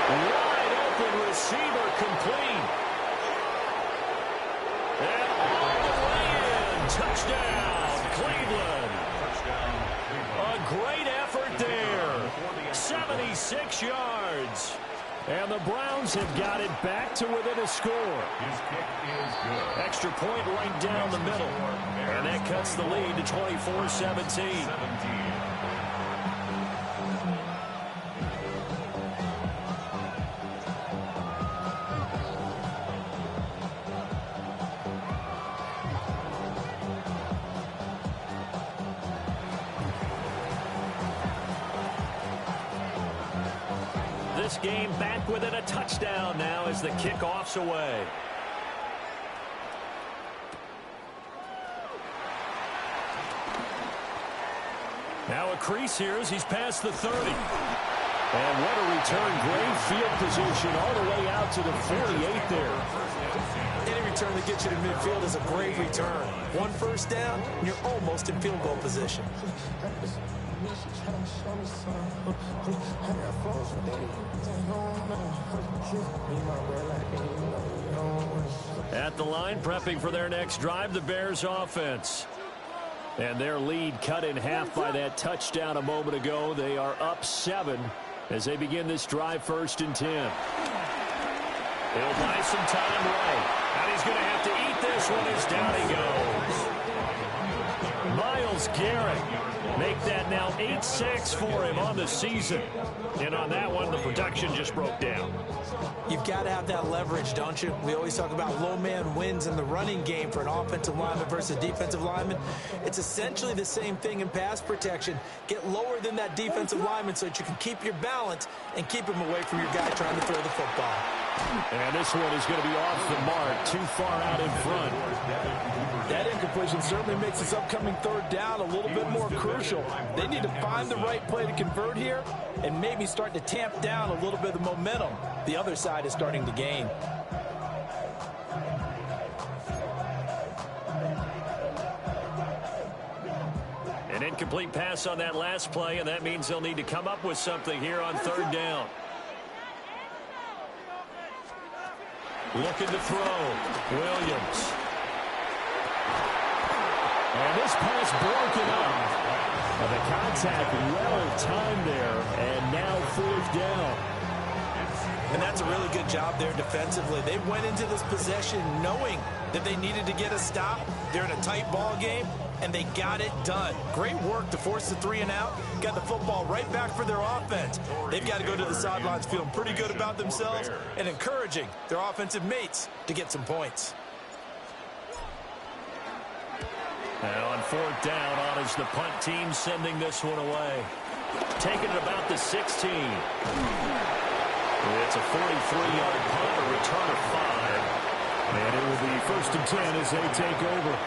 Wide open receiver complete. And all the way in. Touchdown, Cleveland. A great effort there. 76 yards. And the Browns have got it back to within a score.
His kick is good.
Extra point right down the middle. And that cuts the lead to 24-17. this game back within a touchdown now as the kickoff's away. Now a crease here as he's past the 30. And what a return. Great field position all the way out to the 48 there.
Any return that gets you to midfield is a great return. One first down, and you're almost in field goal position.
At the line, prepping for their next drive, the Bears offense. And their lead cut in half by that touchdown a moment ago. They are up 7 as they begin this drive, 1st and 10. He'll buy some time right. And he's going to have to eat this one as down he goes. Myles Garrett make that now 8 sacks for him on the season. And on that one, the production just broke down.
You've got to have that leverage, don't you? We always talk about low man wins in the running game for an offensive lineman versus defensive lineman. It's essentially the same thing in pass protection. Get lower than that defensive lineman so that you can keep your balance and keep him away from your guy trying to throw the football.
And this one is going to be off the mark, too far out in front.
That incompletion certainly makes this upcoming 3rd down a little bit more crucial. They need to find the right play to convert here and maybe start to tamp down a little bit of the momentum the other side is starting to gain.
An incomplete pass on that last play, and that means they'll need to come up with something here on 3rd down. Looking to throw. Williams. And this pass broken up. And the contact well timed there, and now 4th down.
And that's a really good job there defensively. They went into this possession knowing that they needed to get a stop. They're in a tight ball game, and they got it done. Great work to force the 3 and out. Got the football right back for their offense. They've got to go to the sidelines feeling pretty good about themselves and encouraging their offensive mates to get some points.
And on 4th down, on is the punt team sending this one away. Taking it about the 16. It's a 43-yard punt, a return of 5. And it will be 1st and 10 as they take over.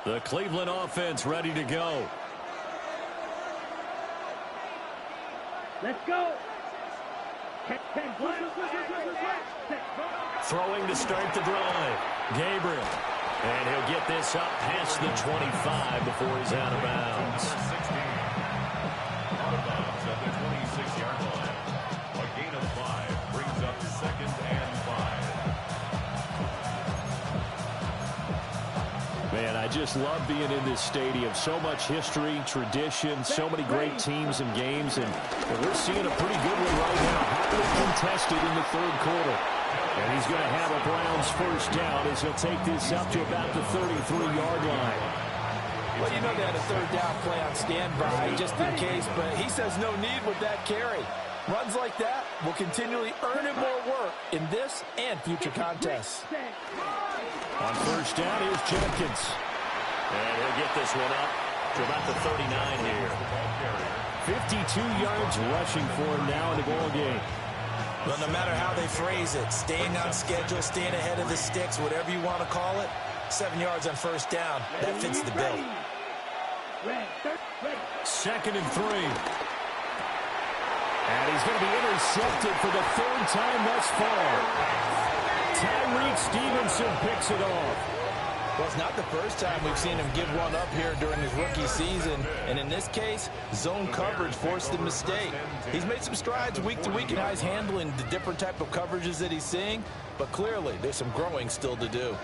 The Cleveland offense ready to go.
Let's go.
Throwing to start the drive. Gabriel. And he'll get this up past the 25 before he's out of bounds.
Out of bounds at the 26-yard line. A gain of 5 brings up 2nd and 5.
Man, I just love being in this stadium. So much history, tradition, so many great teams and games, and we're seeing a pretty good one right now. Hotly contested in the 3rd quarter. And he's going to have a Browns 1st down as he'll take this up to about the 33-yard line.
Well, you know they had a 3rd down play on standby just in case, but he says no need with that carry. Runs like that will continually earn him more work in this and future contests.
On 1st down, here's Jenkins. And he'll get this one up to about the 39 here. 52 yards rushing for him now in the ball game.
Well, no matter how they phrase it, staying on schedule, staying ahead of the sticks, whatever you want to call it, 7 yards on 1st down, that fits the bill.
2nd and 3. And he's going to be intercepted for the 3rd time thus far. Tyreek Stevenson picks it off.
Well, it's not the first time we've seen him give one up here during his rookie season. And in this case, zone coverage forced the mistake. He's made some strides week to week in how he's handling the different type of coverages that he's seeing. But clearly, there's some growing still to do.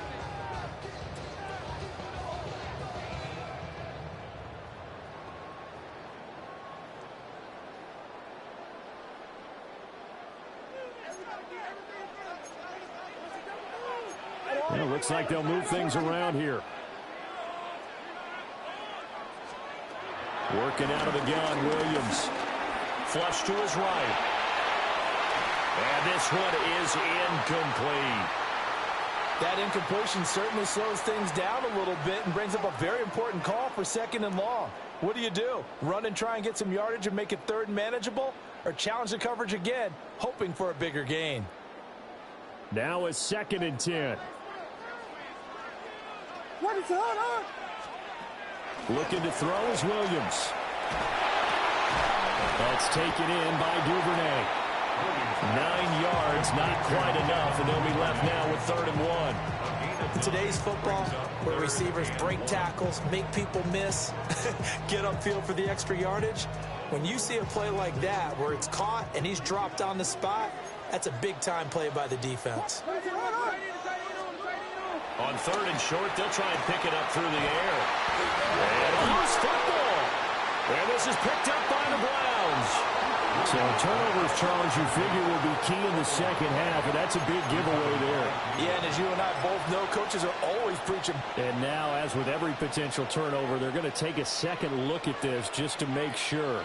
Well, looks like they'll move things around here. Working out of the gun, Williams. Flush to his right. And And this one is incomplete.
That incompletion certainly slows things down a little bit and brings up a very important call for 2nd and long. What do? Run and try and get some yardage and make it 3rd and manageable? Or challenge the coverage again, hoping for a bigger gain?
Now a 2nd and 10.
What is on?
Looking to throw is Williams. That's taken in by Duvernay. 9 yards, not quite enough, and they'll be left now with 3rd and 1.
In today's football, where receivers break tackles, make people miss, get upfield for the extra yardage, when you see a play like that where it's caught and he's dropped on the spot, that's a big-time play by the defense.
On 3rd and short, they'll try and pick it up through the air. And a loose football. And this is picked up by the Browns.
So turnovers, Charles, you figure will be key in the second half, and that's a big giveaway there.
Yeah, and as you and I both know, coaches are always preaching.
And now, as with every potential turnover, they're going to take a second look at this just to make sure.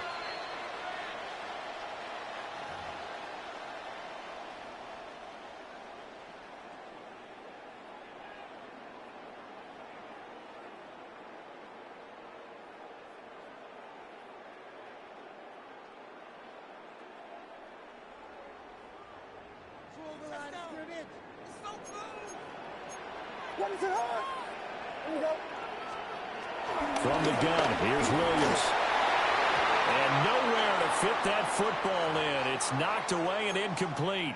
From the gun, here's Williams.
And nowhere to fit that football in. It's knocked away and incomplete.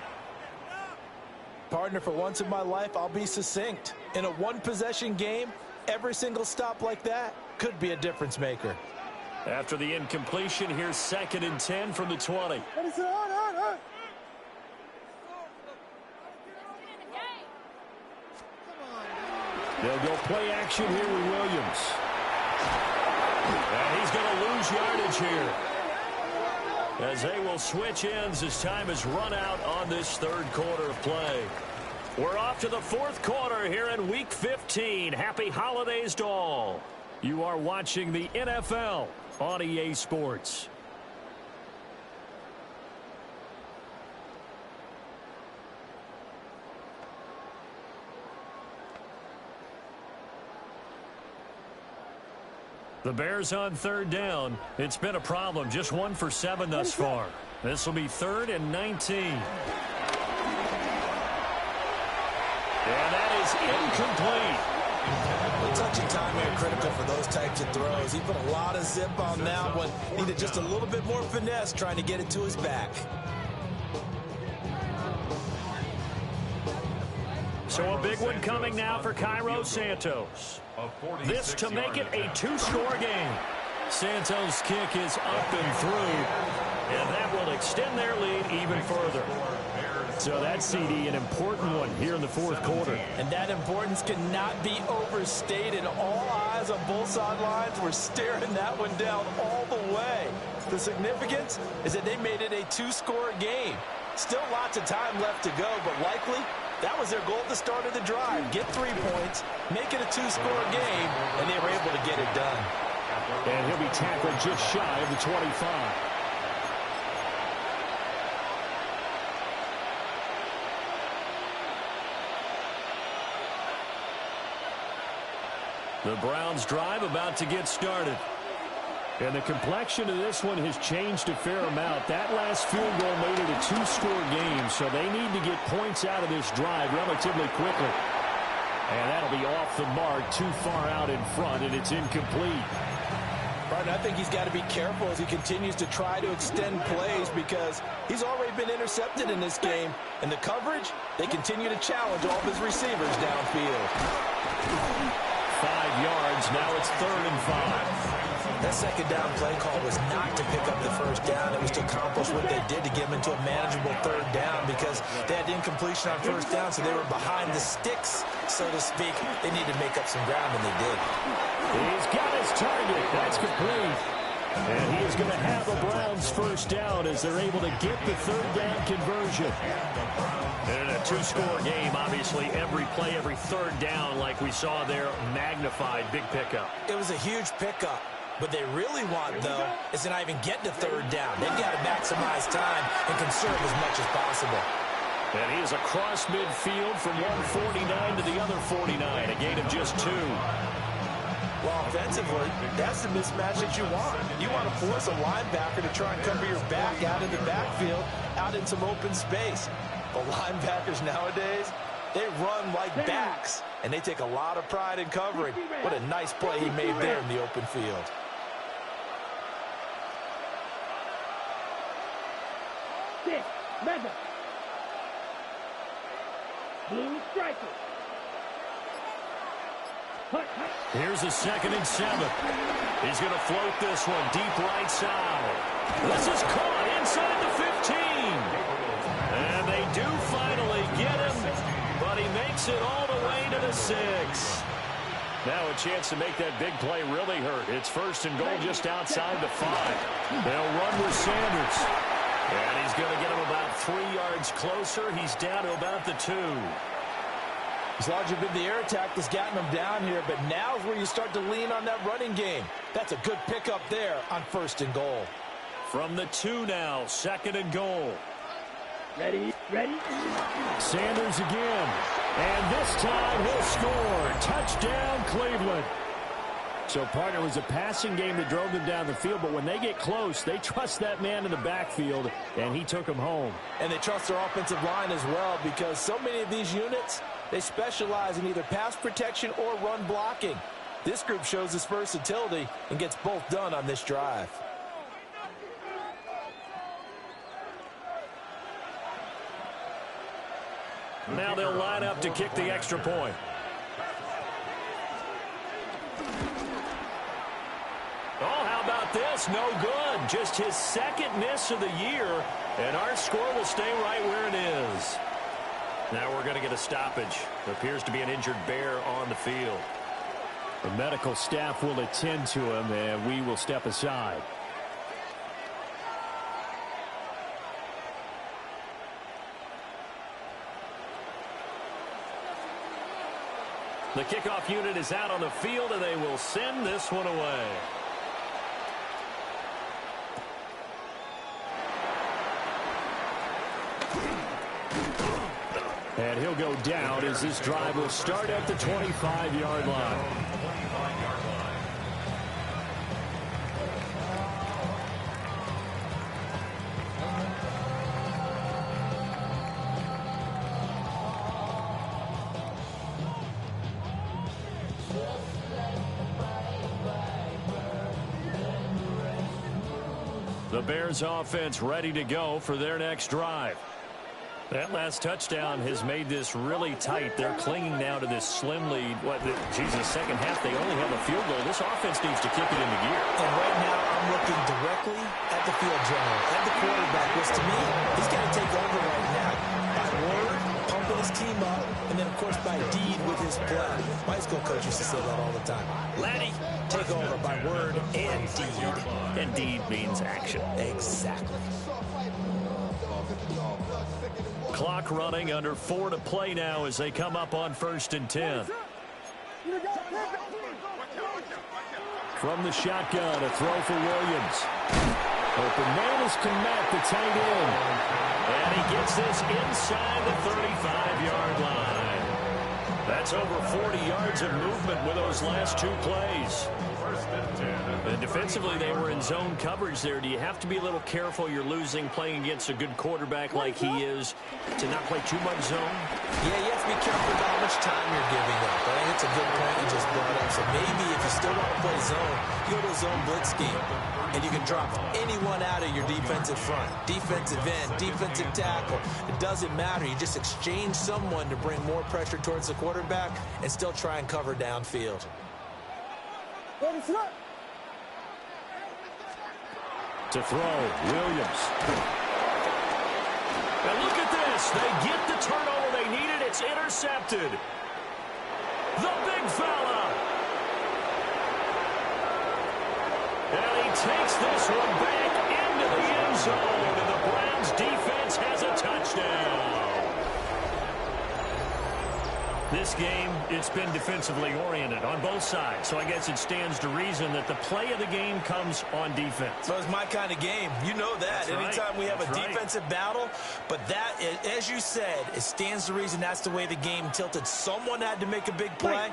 Partner, for once in my life, I'll be succinct. In a one-possession game, every single stop like that could be a difference maker.
After the incompletion, here's 2nd and 10 from the 20.
They'll go play action here with Williams.
And he's going to lose yardage here, as they will switch ends as time is run out on this 3rd quarter of play. We're off to the 4th quarter here in Week 15. Happy holidays to all. You are watching the NFL on EA Sports. The Bears on 3rd down. It's been a problem. Just 1 for 7 thus far. This will be 3rd and 19. And that is incomplete.
The touch and timing are critical for those types of throws. He put a lot of zip on that one. Needed just a little bit more finesse trying to get it to his back.
So a big one coming now for Cairo Santos. This to make it a 2-score game. Santos' kick is up and through, and that will extend their lead even further.
So that CD, an important one here in the 4th quarter.
And that importance cannot be overstated. All eyes on both sidelines were staring that one down all the way. The significance is that they made it a 2-score game. Still lots of time left to go, but likely that was their goal at the start of the drive. Get 3 points, make it a 2-score game, and they were able to get it done.
And he'll be tackled just shy of the 25.
The Browns drive about to get started.
And the complexion of this one has changed a fair amount. That last field goal made it a 2-score game, so they need to get points out of this drive relatively quickly. And that'll be off the mark, too far out in front, and it's incomplete.
Barton, I think he's got to be careful as he continues to try to extend plays because he's already been intercepted in this game. And the coverage, they continue to challenge all of his receivers downfield.
5 yards, now it's 3rd and 5.
That 2nd down play call was not to pick up the 1st down. It was to accomplish what they did to get them into a manageable 3rd down because they had incompletion on 1st down, so they were behind the sticks, so to speak. They needed to make up some ground, and they did.
He's got his target. That's complete. And he is going to have the Browns 1st down as they're able to get the 3rd down conversion.
And in a 2-score game, obviously, every play, every 3rd down, like we saw there, magnified, big pickup.
It was a huge pickup. What they really want, though, is to not even get to 3rd down. They've got to maximize time and conserve as much as possible.
And he is across midfield from 149 to the other 49, a gain of just 2.
Well, offensively, that's the mismatch that you want. You want to force a linebacker to try and cover your back out in the backfield, out in some open space. But linebackers nowadays, they run like backs, and they take a lot of pride in covering. What a nice play he made there in the open field.
Blue striker.
Here's a 2nd and 7. He's going to float this one deep right side. This is caught inside the 15. And they do finally get him, but he makes it all the way to the 6. Now a chance to make that big play really hurt. It's 1st and goal just outside the 5. They'll run with Sanders. And he's going to get him about 3 yards closer. He's down to about the 2.
It's largely been the air attack that's gotten them down here, but now is where you start to lean on that running game. That's a good pickup there on 1st and goal.
From the 2 now, 2nd and goal.
Ready.
Sanders again. And this time he'll score. Touchdown, Cleveland. So, partner, it was a passing game that drove them down the field, but when they get close, they trust that man in the backfield, and he took them home.
And they trust their offensive line as well, because so many of these units, they specialize in either pass protection or run blocking. This group shows its versatility and gets both done on this drive.
Now they'll line up to kick the extra point. Oh, how about this? No good. Just his 2nd miss of the year, and our score will stay right where it is. Now we're going to get a stoppage. There appears to be an injured Bear on the field. The medical staff will attend to him, and we will step aside. The kickoff unit is out on the field, and they will send this one away. And he'll go down as this drive will start at the 25-yard line. The Bears offense ready to go for their next drive. That last touchdown has made this really tight. They're clinging now to this slim lead. The second half, they only have a field goal. This offense needs to kick it into gear.
And right now, I'm looking directly at the field general, at the quarterback, which to me, he's got to take over right now. By word, pumping his team up, and then, of course, by deed with his play. My high school coach used to say that all the time. Laddie, take over by word and deed.
And deed means action.
Exactly.
Clock running, under 4 to play now as they come up on 1st and 10. From the shotgun, a throw for Williams. Open man is Komet, the tight end. And he gets this inside the 35-yard line. That's over 40 yards of movement with those last 2 plays. And defensively, they were in zone coverage there. Do you have to be a little careful? You're losing playing against a good quarterback like he is to not play too much zone?
Yeah, you have to be careful about how much time you're giving up. I think it's a good point you just brought up. So maybe if you still want to play zone, you go to a zone blitz scheme. And you can drop anyone out of your defensive front. Defensive end, defensive tackle. It doesn't matter. You just exchange someone to bring more pressure towards the quarterback and still try and cover downfield.
To throw, Williams. And look at this. They get the turnover they needed. It's intercepted. The big fella. And he takes this one back into the end zone. And the Browns defense has a touchdown. This game, it's been defensively oriented on both sides. So I guess it stands to reason that the play of the game comes on defense.
So it's my kind of game. You know that.
That's right.
Anytime we have a defensive battle, but that,
as you said, it stands to reason that's the way the game tilted. Someone had to make a big play,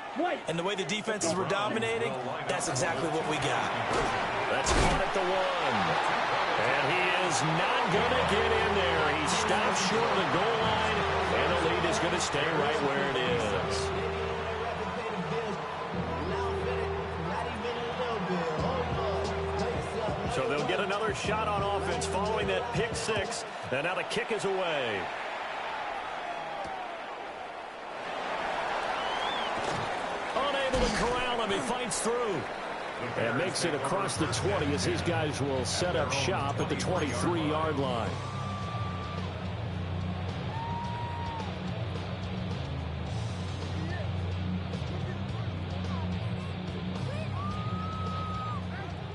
and the way the defenses were dominating, that's exactly what we got.
That's caught at the 1. And he is not going to get in there. He stops short of the goal line, and the lead is going to stay right where it is. So they'll get another shot on offense following that pick 6. And now the kick is away. Unable to corral him. He fights through. And makes it across the 20 as these guys will set up shop at the 23-yard line.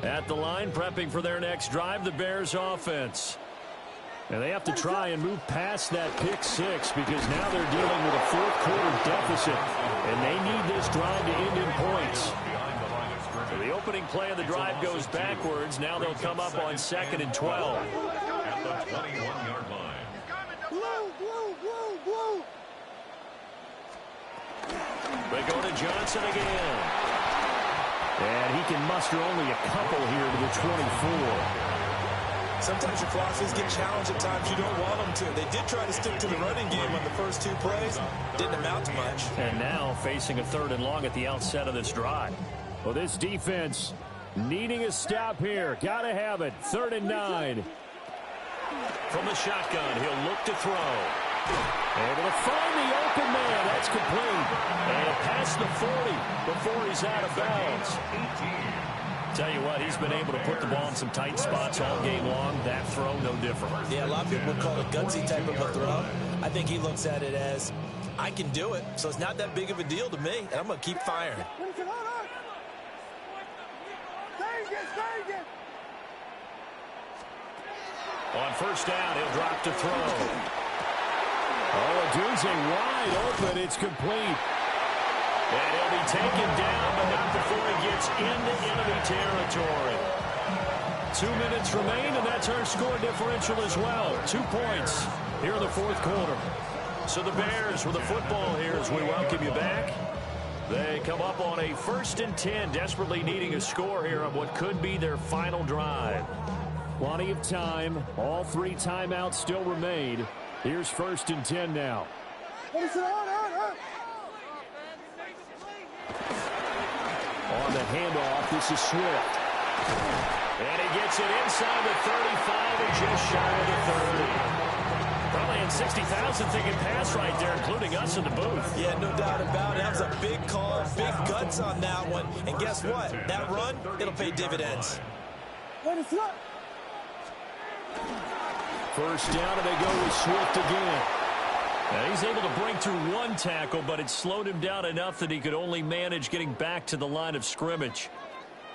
At the line, prepping for their next drive, the Bears offense. And they have to try and move past that pick 6 because now they're dealing with a fourth-quarter deficit. And they need this drive to end in points. So the opening play of the drive goes backwards. Now they'll come up on 2nd and 12.
At the 21-yard line.
They go to Johnson again. And he can muster only a couple here to the 24.
Sometimes your philosophies get challenged at times you don't want them to. They did try to stick to the running game on the first 2 plays. Didn't amount to much.
And now facing a 3rd and long at the outset of this drive. Well, this defense needing a stop here. Got to have it. 3rd and 9. From the shotgun, he'll look to throw. Able to find the open man. That's complete. And past the 40 before he's out of bounds. Tell you what, he's been able to put the ball in some tight spots all game long. That throw, no different.
Yeah, a lot of people would call it gutsy type of a throw. I think he looks at it as, I can do it, so it's not that big of a deal to me, and I'm going to keep firing.
On first down, he'll drop to throw. Oh, Odunze wide open. It's complete. And he'll be taken down, but not before he gets into enemy territory. 2 minutes remain, and that's our score differential as well. 2 points here in the 4th quarter. So the Bears with the football here as we welcome you back. They come up on a 1st and 10, desperately needing a score here on what could be their final drive. Plenty of time. All 3 timeouts still remain. Here's 1st and 10 now. On the handoff, this is Swift. And he gets it inside the 35 and just shy of the 30. Probably in 60,000 thinking pass right there, including us in the booth.
Yeah, no doubt about it. That was a big call, big guts on that one. And guess what? That run, it'll pay dividends.
First down, and they go with Swift again. Now he's able to break through 1 tackle, but it slowed him down enough that he could only manage getting back to the line of scrimmage.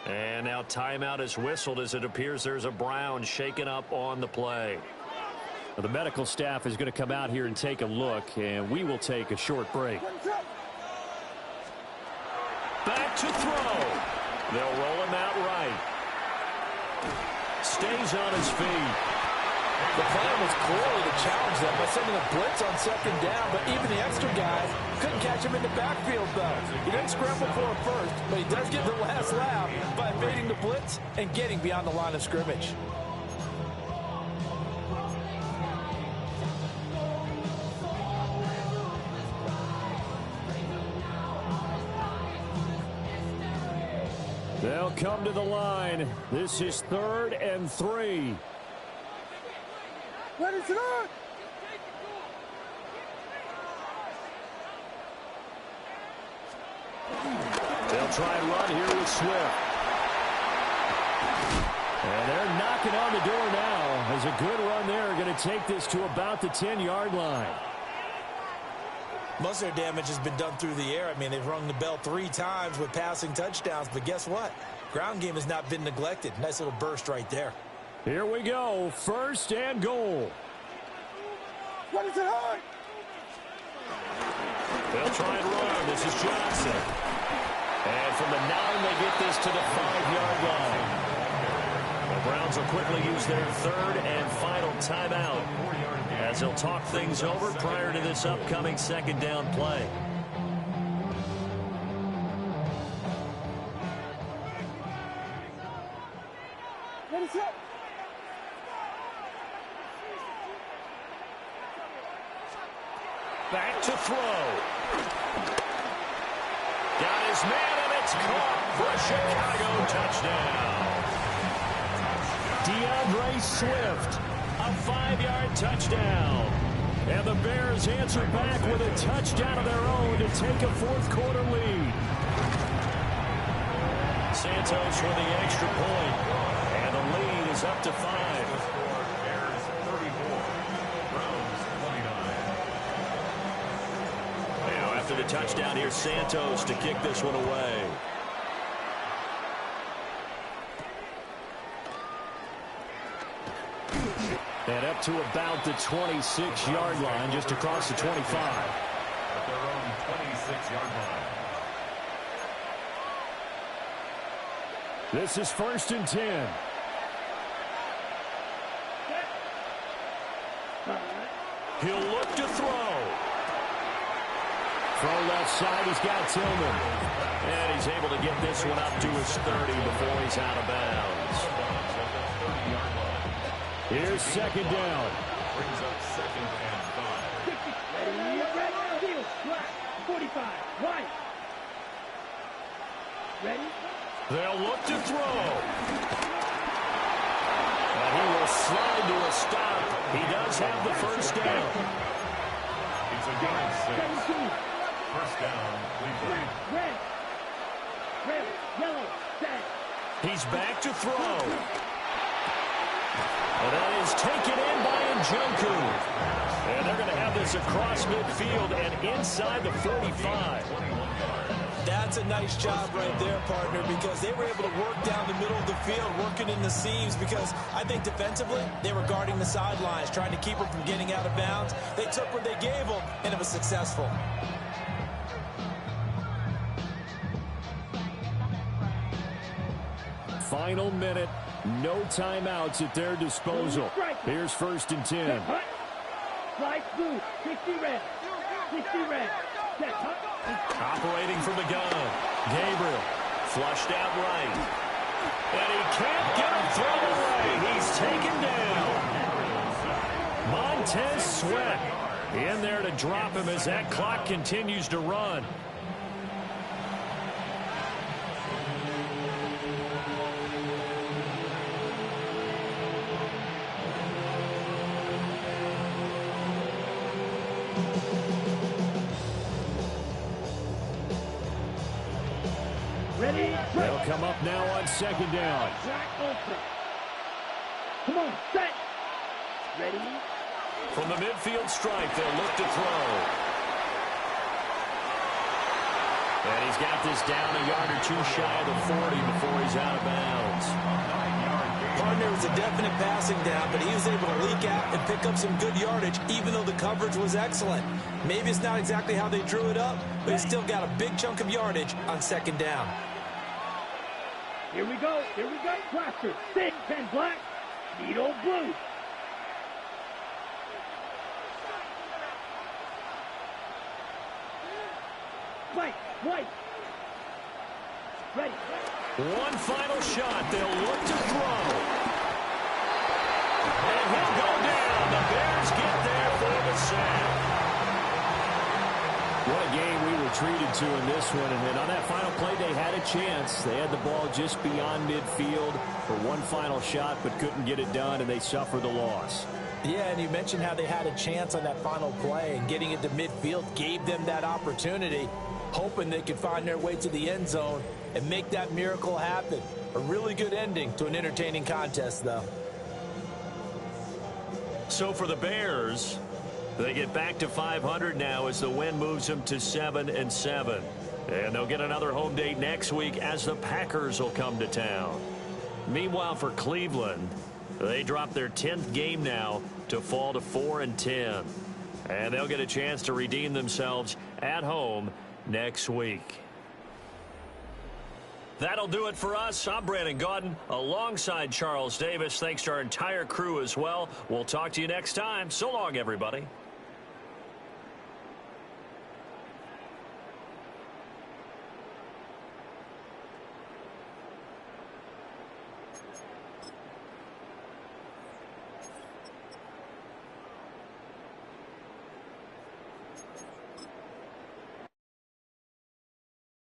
And now timeout is whistled as it appears there's a Brown shaken up on the play. Well, the medical staff is going to come out here and take a look, and we will take a short break. Back to throw. They'll roll him out right. Stays on his feet.
The plan was clearly to challenge them by sending a blitz on 2nd down, but even the extra guys couldn't catch him in the backfield, though. He didn't scramble for him first, but he does get the last laugh by evading the blitz and getting beyond the line of scrimmage.
They'll come to the line. This is 3rd and 3.
Ready to go!
They'll try and run here with Swift. And they're knocking on the door now. As a good run there, going to take this to about the 10-yard line.
Most of their damage has been done through the air. I mean, they've rung the bell 3 times with passing touchdowns, but guess what? Ground game has not been neglected. Nice little burst right there.
Here we go. 1st and goal.
What is it hard?
They'll try and run. This is Johnson. And from the 9, they get this to the 5-yard line. Browns will quickly use their third and final timeout as they'll talk things over prior to this upcoming second down play. Back to throw. Got his man, and it's caught for a Chicago touchdown. DeAndre Swift, a 5-yard touchdown. And the Bears answer back with a touchdown of their own to take a fourth-quarter lead. Santos with the extra point, and the lead is up to 5. After the touchdown, here's Santos to kick this one away. And up to about the 26-yard line, just across the 25.
At their own 26-yard line.
This is 1st and 10. He'll look to throw. From left side, he's got Tillman. And he's able to get this one up to his 30 before he's out of bounds. Here's second down.
Brings up 2nd and 5.
Ready, 45, right. Ready?
They'll look to throw. And he will slide to a stop. He does have the first down.
It's a gain of 6. First down, Cleveland.
Red, yellow, set.
He's back to throw. And that is taken in by Njoku. And they're going to have this across midfield and inside the 45.
That's a nice job right there, partner, because they were able to work down the middle of the field, working in the seams, because I think defensively they were guarding the sidelines, trying to keep them from getting out of bounds. They took what they gave them, and it was successful.
Final minute, no timeouts at their disposal. Here's 1st and 10.
Slice blue, 60 red. 60 red. Set,
Operating from the gun. Gabriel flushed out right. And he can't get him thrown away. He's taken down. Montez Sweat in there to drop him as that clock continues to run. They'll come up now on second down.
Come on, set. Ready?
From the midfield stripe, they'll look to throw. And he's got this down a yard or two shy of the 40 before he's out of bounds.
Partner, was a definite passing down, but he was able to leak out and pick up some good yardage, even though the coverage was excellent. Maybe it's not exactly how they drew it up, but he's still got a big chunk of yardage on second down.
Here we go. Blaster, 6, 10 black, needle blue. White. Ready.
One final shot. They'll look to throw. And he'll go down. The Bears get there for the sack. What a game we were treated to in this one. And then on that final play, they had a chance. They had the ball just beyond midfield for one final shot, but couldn't get it done, and they suffered the loss.
Yeah, and you mentioned how they had a chance on that final play, and getting it to midfield gave them that opportunity, hoping they could find their way to the end zone and make that miracle happen. A really good ending to an entertaining contest, though.
So for the Bears, they get back to 500 now as the win moves them to 7-7. And they'll get another home date next week as the Packers will come to town. Meanwhile, for Cleveland, they drop their 10th game now to fall to 4-10. And they'll get a chance to redeem themselves at home next week. That'll do it for us. I'm Brandon Gaudin alongside Charles Davis. Thanks to our entire crew as well. We'll talk to you next time. So long, everybody.